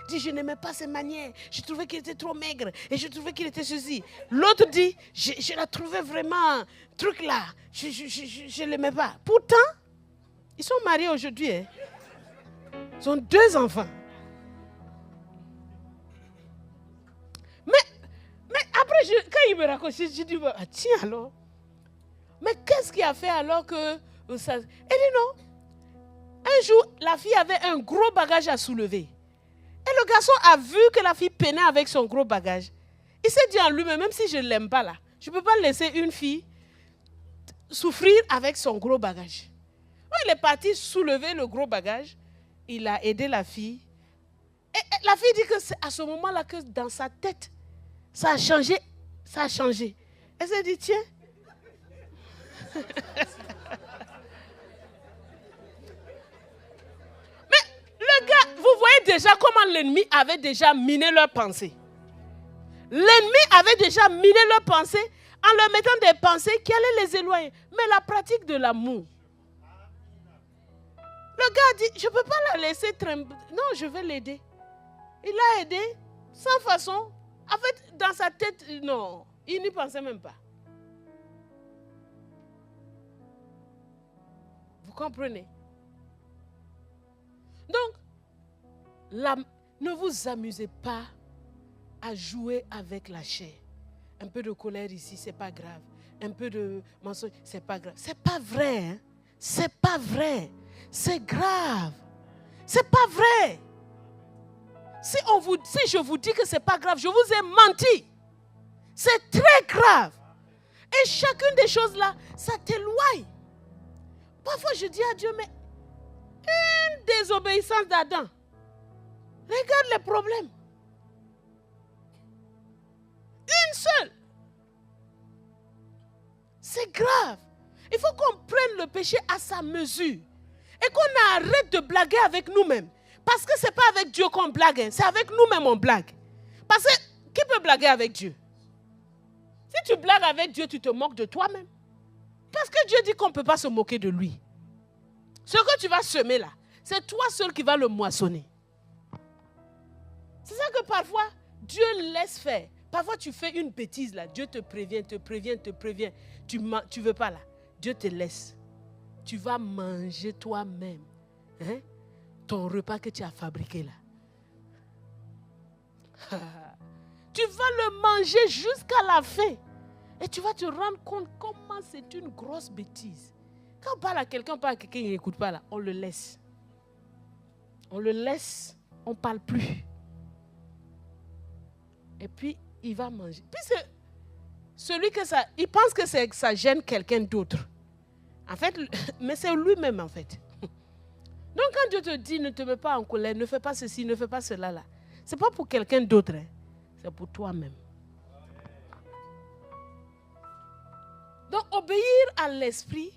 Il dit, je n'aimais pas ses manières. Je trouvais qu'il était trop maigre. Et je trouvais qu'il était ceci. L'autre dit, je la trouvais vraiment, truc là. Je ne l'aimais pas. Pourtant, ils sont mariés aujourd'hui. Hein. Ils ont 2 enfants. Mais après, quand il me raconte, je dis, ah, tiens alors. Mais qu'est-ce qu'il a fait alors que ça... Elle dit non. Un jour, la fille avait un gros bagage à soulever. Et le garçon a vu que la fille peinait avec son gros bagage. Il s'est dit en lui-même, même si je ne l'aime pas là, je ne peux pas laisser une fille souffrir avec son gros bagage. Donc, il est parti soulever le gros bagage. Il a aidé la fille. Et la fille dit que c'est à ce moment-là que dans sa tête, ça a changé. Ça a changé. Elle s'est dit, tiens. Le gars, vous voyez déjà comment l'ennemi avait déjà miné leur pensée. L'ennemi avait déjà miné leur pensée en leur mettant des pensées qui allaient les éloigner. Mais la pratique de l'amour. Le gars dit, je ne peux pas la laisser trembler. Non, je vais l'aider. Il l'a aidé sans façon. En fait, dans sa tête, non, il n'y pensait même pas. Vous comprenez? Donc, ne vous amusez pas à jouer avec la chair. Un peu de colère ici, c'est pas grave. Un peu de mensonge, c'est pas grave. C'est pas vrai. Hein? C'est pas vrai. C'est grave. C'est pas vrai. Si je vous dis que c'est pas grave, je vous ai menti. C'est très grave. Et chacune des choses là, ça t'éloigne. Parfois je dis à Dieu, mais une désobéissance d'Adam. Regarde les problèmes. Une seule. C'est grave. Il faut qu'on prenne le péché à sa mesure. Et qu'on arrête de blaguer avec nous-mêmes. Parce que ce n'est pas avec Dieu qu'on blague. Hein. C'est avec nous-mêmes qu'on blague. Parce que qui peut blaguer avec Dieu? Si tu blagues avec Dieu, tu te moques de toi-même. Parce que Dieu dit qu'on ne peut pas se moquer de lui. Ce que tu vas semer là, c'est toi seul qui vas le moissonner. C'est ça que parfois, Dieu laisse faire. Parfois, tu fais une bêtise là. Dieu te prévient, te prévient, te prévient. Tu ne veux pas là. Dieu te laisse. Tu vas manger toi-même. Hein? Ton repas que tu as fabriqué là. Tu vas le manger jusqu'à la fin. Et tu vas te rendre compte comment c'est une grosse bêtise. Quand on parle à quelqu'un, il n'écoute pas là. On le laisse. On le laisse. On ne parle plus. Et puis, il va manger. Puis celui que ça... Il pense que ça gêne quelqu'un d'autre. En fait, mais c'est lui-même en fait. Donc quand Dieu te dit ne te mets pas en colère, ne fais pas ceci, ne fais pas cela là. Ce n'est pas pour quelqu'un d'autre. Hein. C'est pour toi-même. Donc obéir à l'esprit,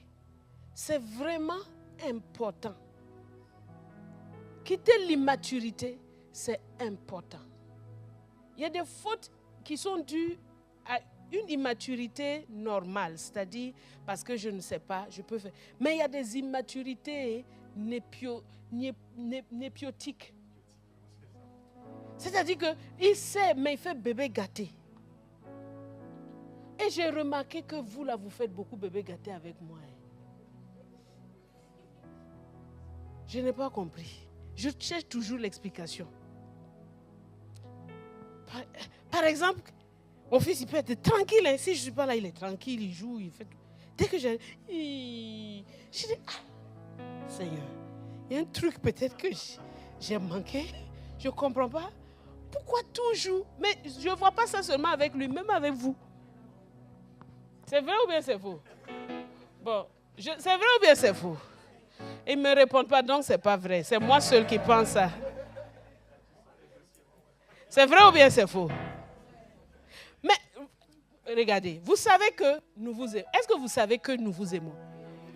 c'est vraiment important. Quitter l'immaturité, c'est important. Il y a des fautes qui sont dues à une immaturité normale, c'est-à-dire parce que je ne sais pas, je peux faire. Mais il y a des immaturités népiotiques. C'est-à-dire qu'il sait, mais il fait bébé gâté. Et j'ai remarqué que vous, là, vous faites beaucoup bébé gâté avec moi. Je n'ai pas compris. Je cherche toujours l'explication. Par exemple, Mon fils, il peut être tranquille. Hein. Si je ne suis pas là, il est tranquille, il joue, il fait tout. Dès que je dis, Seigneur, il y a un truc peut-être que j'ai manqué. Je ne comprends pas. Pourquoi toujours? Mais je ne vois pas ça seulement avec lui, même avec vous. C'est vrai ou bien c'est faux? Bon, c'est vrai ou bien c'est faux? Ils ne me répondent pas, donc ce n'est pas vrai. C'est moi seul qui pense ça. C'est vrai ou bien c'est faux? Mais, regardez, vous savez que nous vous aimons. Est-ce que vous savez que nous vous aimons?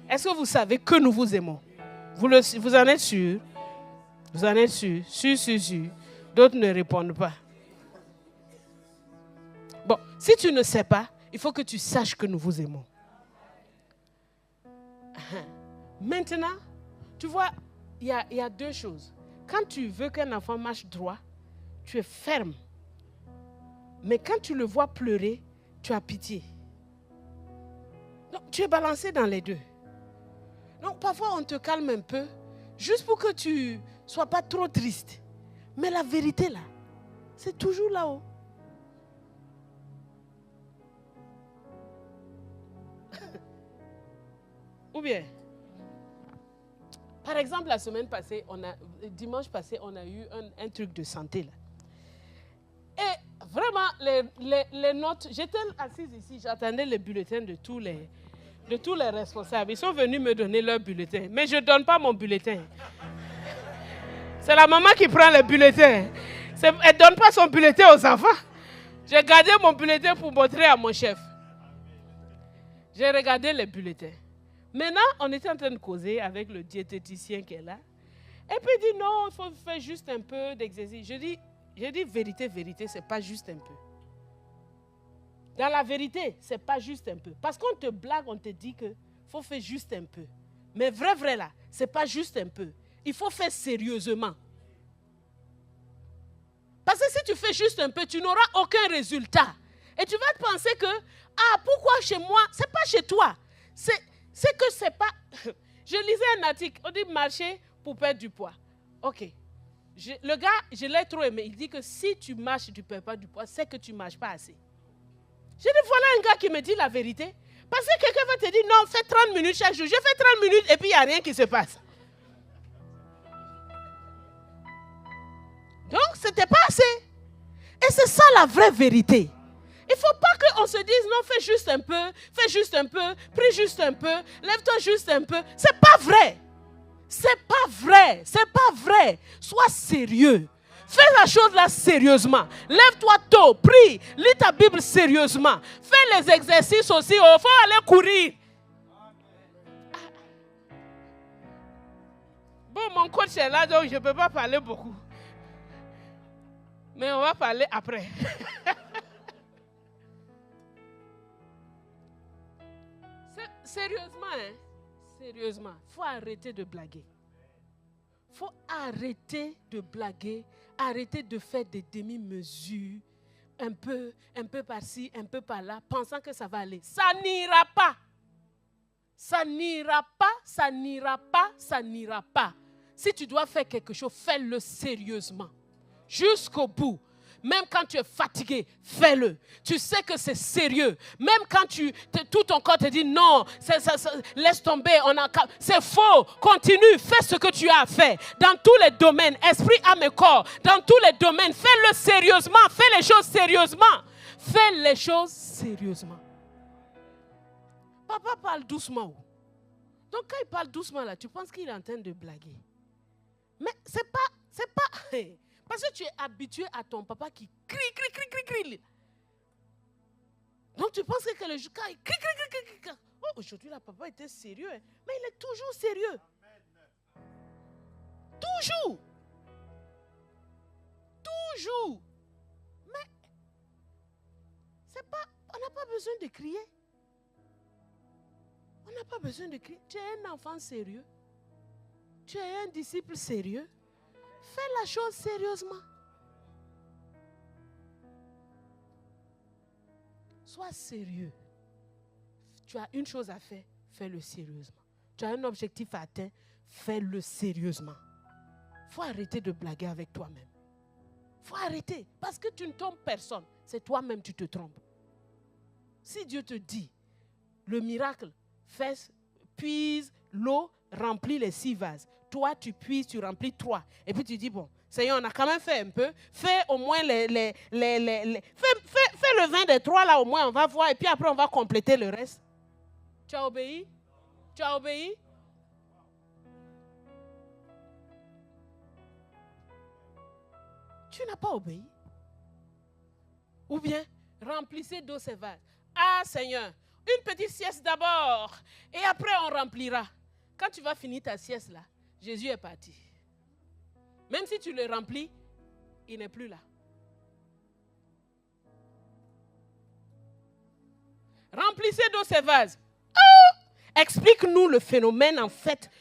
Est-ce que vous savez que nous vous aimons? Vous en êtes sûr? Vous en êtes sûr? Sûr. D'autres ne répondent pas. Bon, si tu ne sais pas, il faut que tu saches que nous vous aimons. Maintenant, tu vois, il y a deux choses. Quand tu veux qu'un enfant marche droit, tu es ferme. Mais quand tu le vois pleurer, tu as pitié. Donc, tu es balancé dans les deux. Donc, parfois, on te calme un peu, juste pour que tu ne sois pas trop triste. Mais la vérité, là, c'est toujours là-haut. Ou bien, par exemple, la semaine passée, dimanche passé, on a eu un truc de santé, là. Et vraiment, les notes, j'étais assise ici, j'attendais les bulletins de tous les responsables. Ils sont venus me donner leur bulletin. Mais je ne donne pas mon bulletin. C'est la maman qui prend les bulletins. Elle ne donne pas son bulletin aux enfants. J'ai gardé mon bulletin pour montrer à mon chef. J'ai regardé les bulletins. Maintenant, on était en train de causer avec le diététicien qui est là. Et puis il dit non, il faut faire juste un peu d'exercice. Je dis vérité, ce n'est pas juste un peu. Dans la vérité, ce n'est pas juste un peu. Parce qu'on te blague, on te dit qu'il faut faire juste un peu. Mais vrai là, ce n'est pas juste un peu. Il faut faire sérieusement. Parce que si tu fais juste un peu, tu n'auras aucun résultat. Et tu vas te penser que, pourquoi chez moi? Ce n'est pas chez toi. C'est que ce n'est pas... Je lisais un article, on dit marcher pour perdre du poids. Ok. Le gars, je l'ai trop aimé. Il dit que si tu marches, tu ne perds pas du poids, c'est que tu ne marches pas assez. Je dis, voilà un gars qui me dit la vérité. Parce que quelqu'un va te dire, non, fais 30 minutes chaque jour. Je fais 30 minutes et puis il n'y a rien qui se passe. Donc, ce n'était pas assez. Et c'est ça la vraie vérité. Il ne faut pas qu'on se dise, non, fais juste un peu, prie juste un peu, lève-toi juste un peu. Ce n'est pas vrai. C'est pas vrai. Sois sérieux. Fais la chose là sérieusement. Lève-toi tôt, prie, lis ta Bible sérieusement. Fais les exercices aussi, il faut aller courir. Bon, mon coach est là, donc je ne peux pas parler beaucoup. Mais on va parler après. Sérieusement, il faut arrêter de blaguer. Il faut arrêter de blaguer, arrêter de faire des demi-mesures, un peu par-ci, un peu par-là, pensant que ça va aller. Ça n'ira pas. Ça n'ira pas. Si tu dois faire quelque chose, fais-le sérieusement. Jusqu'au bout. Même quand tu es fatigué, fais-le. Tu sais que c'est sérieux. Même quand tout ton corps te dit non, laisse tomber, c'est faux. Continue, fais ce que tu as à faire. Dans tous les domaines, esprit, âme et corps, dans tous les domaines, fais-le sérieusement. Fais les choses sérieusement. Fais les choses sérieusement. Papa parle doucement. Donc quand il parle doucement là, tu penses qu'il est en train de blaguer. Mais c'est pas... Parce que tu es habitué à ton papa qui crie. Donc tu penses que le jour, quand il crie. Oh, aujourd'hui, là, papa était sérieux. Hein. Mais il est toujours sérieux. Toujours. Mais on n'a pas besoin de crier. Tu es un enfant sérieux. Tu es un disciple sérieux. Fais la chose sérieusement. Sois sérieux. Tu as une chose à faire, fais-le sérieusement. Tu as un objectif à atteindre, fais-le sérieusement. Il faut arrêter de blaguer avec toi-même. Il faut arrêter parce que tu ne tombes personne. c'est toi-même tu te trompes. Si Dieu te dit, le miracle, puise l'eau, remplit les 6 vases. Toi, tu puises, tu remplis 3. Et puis tu dis, bon, Seigneur, on a quand même fait un peu. Fais au moins fais le vin des 3 là, au moins, on va voir. Et puis après, on va compléter le reste. Tu as obéi? Tu as obéi? Tu n'as pas obéi. Ou bien, remplissez d'eau ces vases. Ah, Seigneur, une petite sieste d'abord. Et après, on remplira. Quand tu vas finir ta sieste là, Jésus est parti. Même si tu le remplis, il n'est plus là. Remplissez d'eau ces vases. Oh! Explique-nous le phénomène en fait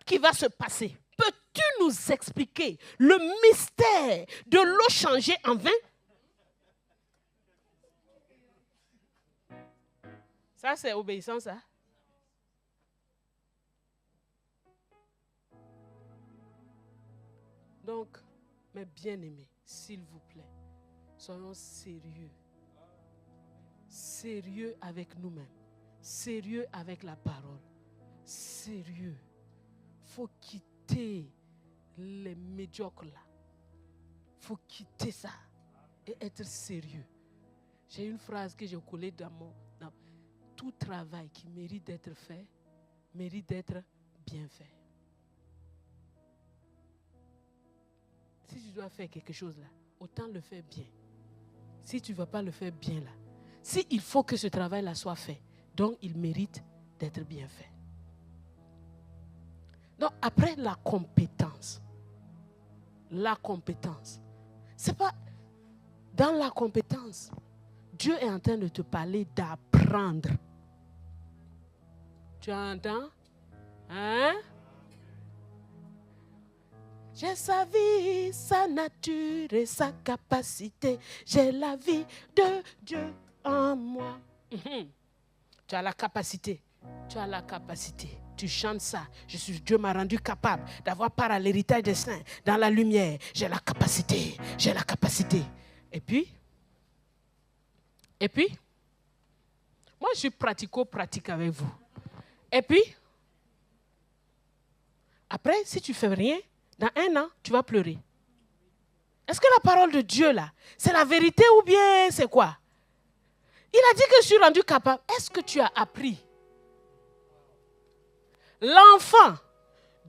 qui va se passer. Peux-tu nous expliquer le mystère de l'eau changée en vin? Ça, c'est obéissance, ça. Donc, mes bien-aimés, s'il vous plaît, soyons sérieux. Sérieux avec nous-mêmes. Sérieux avec la parole. Sérieux. Il faut quitter les médiocres là. Il faut quitter ça et être sérieux. J'ai une phrase que j'ai collée dans tout travail qui mérite d'être fait, mérite d'être bien fait. Si tu dois faire quelque chose là, autant le faire bien. Si tu ne vas pas le faire bien là, s'il faut que ce travail là soit fait, donc il mérite d'être bien fait. Donc après la compétence, c'est pas dans la compétence, Dieu est en train de te parler d'apprendre. Tu entends? Hein? J'ai sa vie, sa nature et sa capacité. J'ai la vie de Dieu en moi. Tu as la capacité. Tu as la capacité. Tu chantes ça. Dieu m'a rendu capable d'avoir part à l'héritage des saints dans la lumière. J'ai la capacité. J'ai la capacité. Et puis, moi je suis pratico-pratique avec vous. Et puis, après, si tu ne fais rien, dans 1 an, tu vas pleurer. Est-ce que la parole de Dieu, là, c'est la vérité ou bien c'est quoi? Il a dit que je suis rendu capable. Est-ce que tu as appris? L'enfant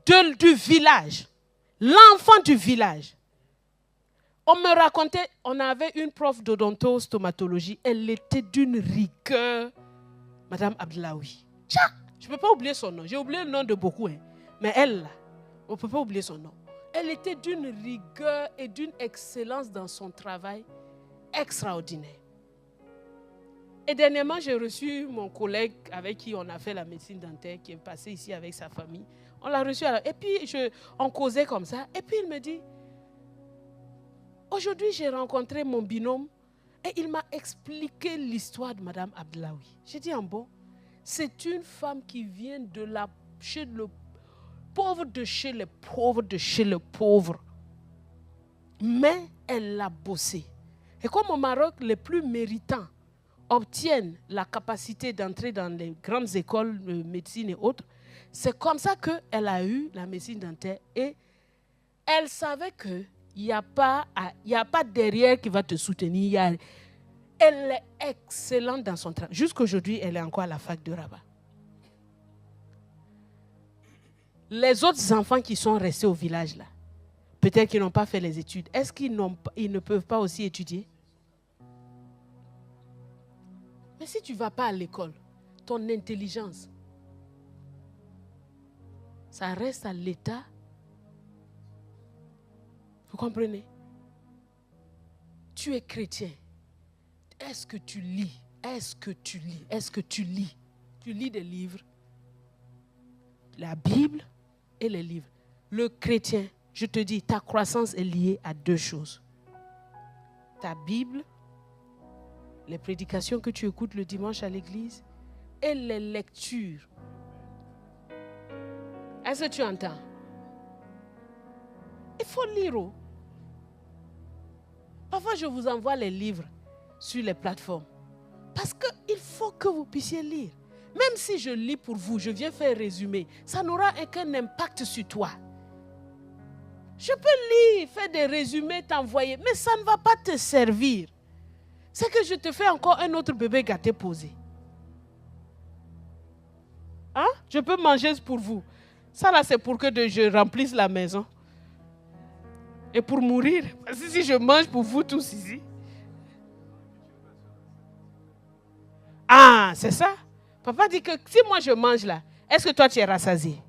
du village, on me racontait, on avait une prof d'odontostomatologie, elle était d'une rigueur, Madame Abdelaoui. Je ne peux pas oublier son nom, j'ai oublié le nom de beaucoup, mais elle, là, on ne peut pas oublier son nom. Elle était d'une rigueur et d'une excellence dans son travail extraordinaire. Et dernièrement, j'ai reçu mon collègue avec qui on a fait la médecine dentaire, qui est passé ici avec sa famille. On l'a reçu. Et puis, on causait comme ça. Et puis, il me dit, aujourd'hui, j'ai rencontré mon binôme et il m'a expliqué l'histoire de Madame Abdelaoui. J'ai dit, bon, c'est une femme qui vient chez le pauvre de chez les pauvres de chez les pauvres. Mais elle a bossé. Et comme au Maroc, les plus méritants obtiennent la capacité d'entrer dans les grandes écoles de médecine et autres, c'est comme ça qu'elle a eu la médecine dentaire et elle savait qu'il n'y a pas derrière qui va te soutenir. Elle est excellente dans son travail. Jusqu'aujourd'hui, elle est encore à la fac de Rabat. Les autres enfants qui sont restés au village là, peut-être qu'ils n'ont pas fait les études. Est-ce qu'ils ne peuvent pas aussi étudier? Mais si tu ne vas pas à l'école, ton intelligence, ça reste à l'état. Vous comprenez? Tu es chrétien. Est-ce que tu lis? Est-ce que tu lis? Est-ce que tu lis? Tu lis des livres. La Bible et les livres. Le chrétien, je te dis, ta croissance est liée à 2 choses. Ta Bible, les prédications que tu écoutes le dimanche à l'église et les lectures. Est-ce que tu entends? Il faut lire. Parfois, je vous envoie les livres. sur les plateformes. Parce qu'il faut que vous puissiez lire. Même si je lis pour vous, je viens faire résumé, ça n'aura aucun impact sur toi. Je peux lire, faire des résumés, t'envoyer, mais ça ne va pas te servir. C'est que je te fais encore un autre bébé gâté posé. Hein? Je peux manger pour vous. Ça là, c'est pour que je remplisse la maison. Et pour mourir. Parce que si je mange pour vous tous ici. Ah, c'est ça? Papa dit que si moi je mange là, est-ce que toi tu es rassasié?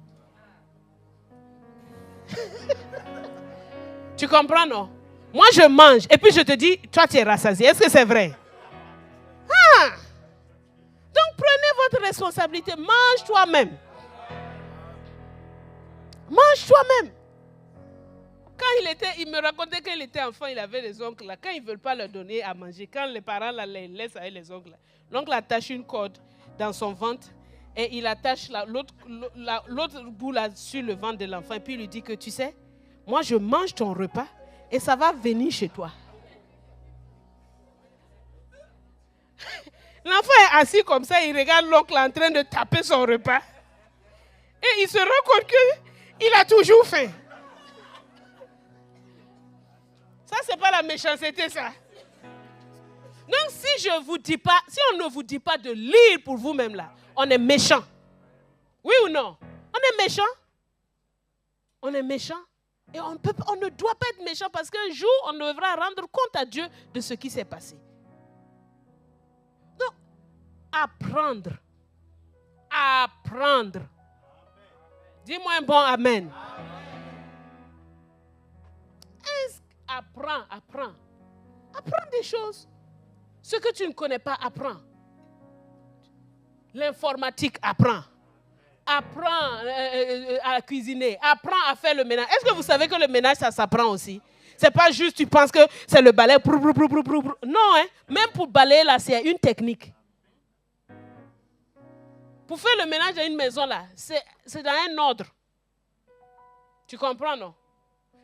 Tu comprends, non? Moi je mange et puis je te dis, toi tu es rassasié. Est-ce que c'est vrai? Ah! Donc prenez votre responsabilité. Mange toi-même. Mange toi-même. Quand il me racontait qu'il était enfant, il avait des oncles là. Quand ils ne veulent pas leur donner à manger, quand les parents là, les laissent avec les oncles là, l'oncle attache une corde dans son ventre et il attache l'autre bout là sur le ventre de l'enfant et puis il lui dit que tu sais, moi je mange ton repas et ça va venir chez toi. L'enfant est assis comme ça, il regarde l'oncle en train de taper son repas et il se rend compte qu'il a toujours faim. Ça, c'est pas la méchanceté, ça. Donc, si on ne vous dit pas de lire pour vous-même là, on est méchant. Oui ou non? On est méchant. On est méchant. Et on ne doit pas être méchant parce qu'un jour, on devra rendre compte à Dieu de ce qui s'est passé. Donc, apprendre. Apprendre. Dis-moi un bon amen. Apprends. Apprends des choses. Ce que tu ne connais pas, apprends. L'informatique, apprends. Apprends à cuisiner. Apprends à faire le ménage. Est-ce que vous savez que le ménage, ça s'apprend aussi? C'est pas juste, tu penses que c'est le balai. Non, hein? Même pour balayer là, c'est une technique. Pour faire le ménage dans une maison là, c'est dans un ordre. Tu comprends, non?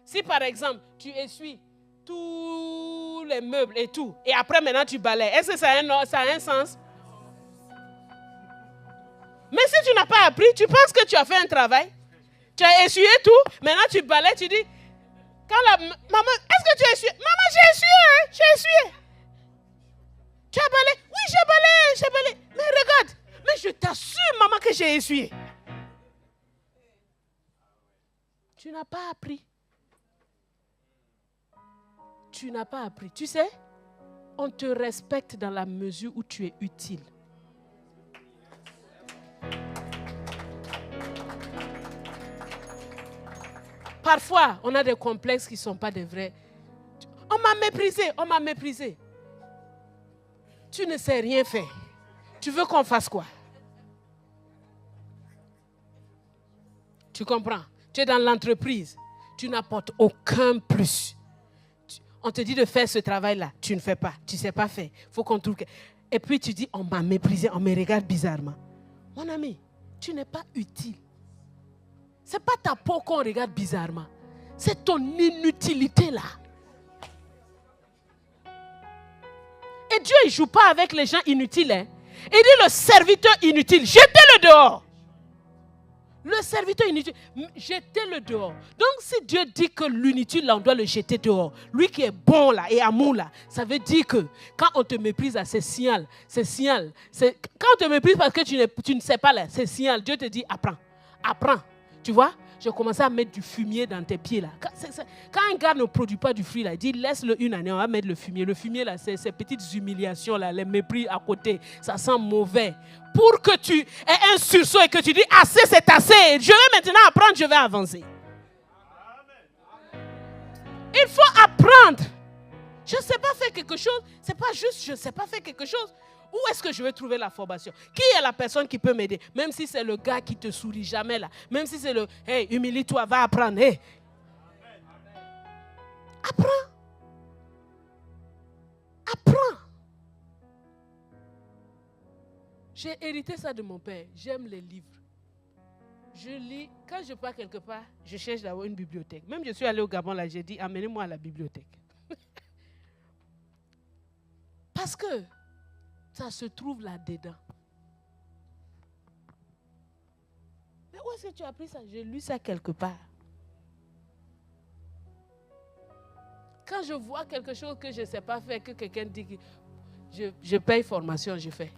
Si par exemple, tu essuies tous les meubles et tout, et après maintenant tu balayes, est-ce que ça a un sens? Mais si tu n'as pas appris, tu penses que tu as fait un travail, tu as essuyé tout, maintenant tu balayes, tu dis, maman, est-ce que tu as essuyé? Maman, j'ai essuyé, hein? J'ai essuyé. Tu as balayé? Oui, j'ai balayé. Mais regarde, mais je t'assure, maman, que j'ai essuyé. Tu n'as pas appris. Tu n'as pas appris. Tu sais, on te respecte dans la mesure où tu es utile. Parfois, on a des complexes qui ne sont pas des vrais. On m'a méprisé. Tu ne sais rien faire. Tu veux qu'on fasse quoi? Tu comprends? Tu es dans l'entreprise. Tu n'apportes aucun plus. On te dit de faire ce travail-là. Tu ne fais pas. Tu ne sais pas faire. Il faut qu'on trouve... Et puis tu dis, on m'a méprisé, on me regarde bizarrement. Mon ami, tu n'es pas utile. Ce n'est pas ta peau qu'on regarde bizarrement. C'est ton inutilité là. Et Dieu, il ne joue pas avec les gens inutiles. Hein. Il dit le serviteur inutile, jetez-le dehors. Le serviteur inutile, jetez-le dehors. Donc si Dieu dit que l'inutile, là, on doit le jeter dehors. Lui qui est bon là et amour là, ça veut dire que quand on te méprise là, c'est signal. Quand on te méprise parce que tu ne sais pas là, c'est signal. Dieu te dit apprends. Tu vois, j'ai commencé à mettre du fumier dans tes pieds là. Quand un gars ne produit pas du fruit là, il dit laisse-le une année, on va mettre le fumier. Le fumier là, c'est ces petites humiliations là, les mépris à côté, ça sent mauvais. Pour que tu aies un sursaut et que tu dis assez, c'est assez. Je vais maintenant apprendre, je vais avancer. Il faut apprendre. Je ne sais pas faire quelque chose. C'est pas juste je ne sais pas faire quelque chose. Où est-ce que je vais trouver la formation? Qui est la personne qui peut m'aider? Même si c'est le gars qui te sourit jamais là. Même si c'est le hey, humilie-toi, va apprendre. Hey. Apprends. J'ai hérité ça de mon père. J'aime les livres. Je lis. Quand je pars quelque part, je cherche d'avoir une bibliothèque. Même je suis allé au Gabon là, j'ai dit amenez-moi à la bibliothèque. Parce que que ça se trouve là-dedans. Mais où est-ce que tu as appris ça? J'ai lu ça quelque part. Quand je vois quelque chose que je ne sais pas faire, que quelqu'un dit que je paye formation, je fais.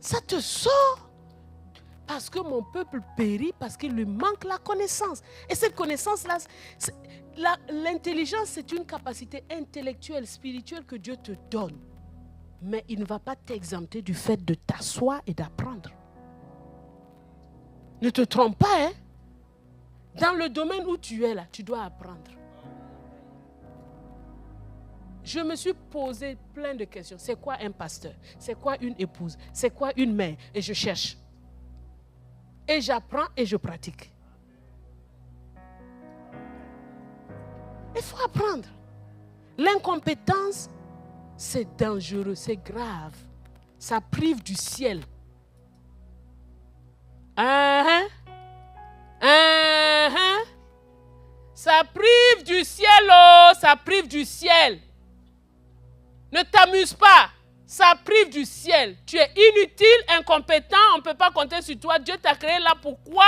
Ça te sort. Parce que mon peuple périt, parce qu'il lui manque la connaissance. Et cette connaissance-là, l'intelligence, c'est une capacité intellectuelle, spirituelle que Dieu te donne. Mais il ne va pas t'exempter du fait de t'asseoir et d'apprendre. Ne te trompe pas, hein? Dans le domaine où tu es là, tu dois apprendre. Je me suis posé plein de questions. C'est quoi un pasteur? C'est quoi une épouse? C'est quoi une mère? Et je cherche. Et j'apprends et je pratique. Il faut apprendre. L'incompétence, c'est dangereux, c'est grave. Ça prive du ciel. Ça prive du ciel, oh, ça prive du ciel. Ne t'amuse pas. Ça prive du ciel. Tu es inutile, incompétent, on ne peut pas compter sur toi. Dieu t'a créé là pourquoi?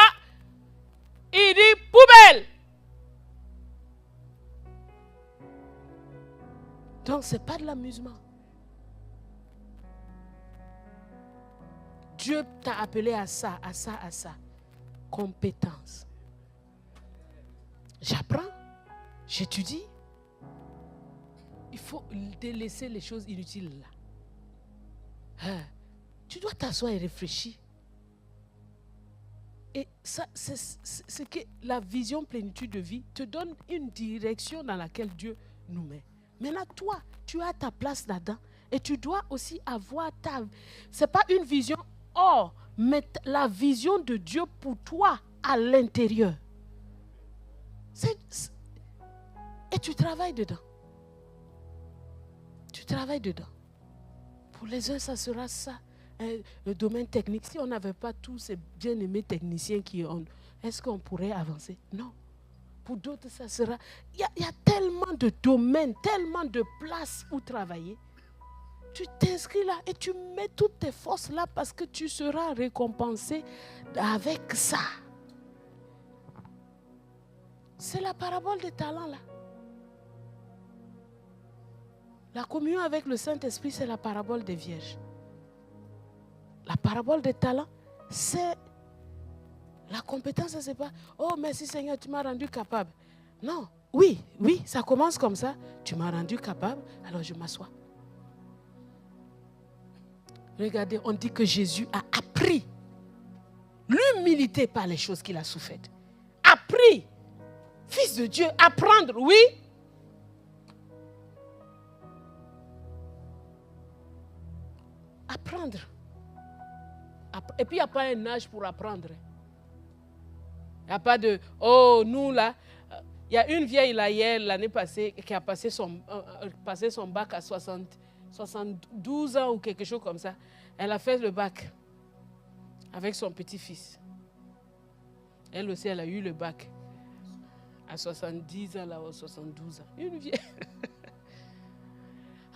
Il dit poubelle. Donc ce n'est pas de l'amusement. Dieu t'a appelé à ça, à ça, à ça. Compétence. J'apprends, j'étudie. Il faut délaisser les choses inutiles là. Tu dois t'asseoir et réfléchir. Et ça, c'est que la vision plénitude de vie te donne une direction dans laquelle Dieu nous met. Maintenant, toi, tu as ta place là-dedans et tu dois aussi avoir ta... Ce n'est pas une vision hors, mais la vision de Dieu pour toi à l'intérieur. Et tu travailles dedans. Tu travailles dedans. Pour les uns, ça sera ça, le domaine technique. Si on n'avait pas tous ces bien-aimés techniciens qui ont, est-ce qu'on pourrait avancer? Non. Pour d'autres, ça sera... Il y a tellement de domaines, tellement de places où travailler. Tu t'inscris là et tu mets toutes tes forces là parce que tu seras récompensé avec ça. C'est la parabole des talents là. La communion avec le Saint-Esprit, c'est la parabole des vierges. La parabole des talents, c'est la compétence, c'est pas « Oh, merci Seigneur, tu m'as rendu capable. » Non, oui, ça commence comme ça. Tu m'as rendu capable, alors je m'assois. Regardez, on dit que Jésus a appris l'humilité par les choses qu'il a souffert. Appris, Fils de Dieu, apprendre, oui. Apprendre. Et puis, il n'y a pas un âge pour apprendre. Il n'y a pas de, oh, nous là, il y a une vieille là hier, l'année passée, qui a passé son bac à 72 ans ou quelque chose comme ça. Elle a fait le bac avec son petit-fils. Elle aussi, elle a eu le bac à 70 ans, là, ou 72 ans. Une vieille.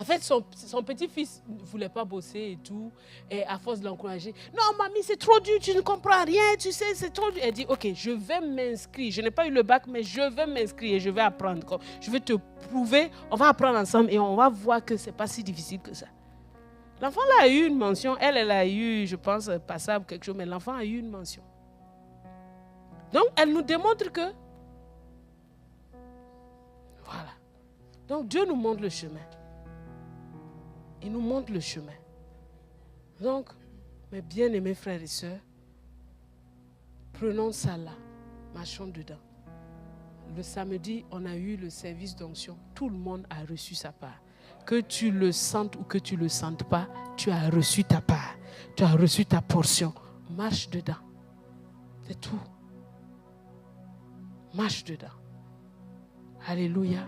En fait, son petit-fils ne voulait pas bosser et tout. Et à force de l'encourager, non, mamie, c'est trop dur, tu ne comprends rien, tu sais, c'est trop dur. Elle dit, ok, je vais m'inscrire. Je n'ai pas eu le bac, mais je vais m'inscrire et je vais apprendre. Je vais te prouver, on va apprendre ensemble et on va voir que ce n'est pas si difficile que ça. L'enfant là a eu une mention. Elle a eu, je pense, passable quelque chose, mais l'enfant a eu une mention. Donc, elle nous démontre que... Voilà. Donc, Dieu nous montre le chemin. Il nous montre le chemin. Donc, mes bien-aimés frères et sœurs, prenons ça là, marchons dedans. Le samedi, on a eu le service d'onction. Tout le monde a reçu sa part. Que tu le sentes ou que tu ne le sentes pas, tu as reçu ta part. Tu as reçu ta portion. Marche dedans. C'est tout. Marche dedans. Alléluia.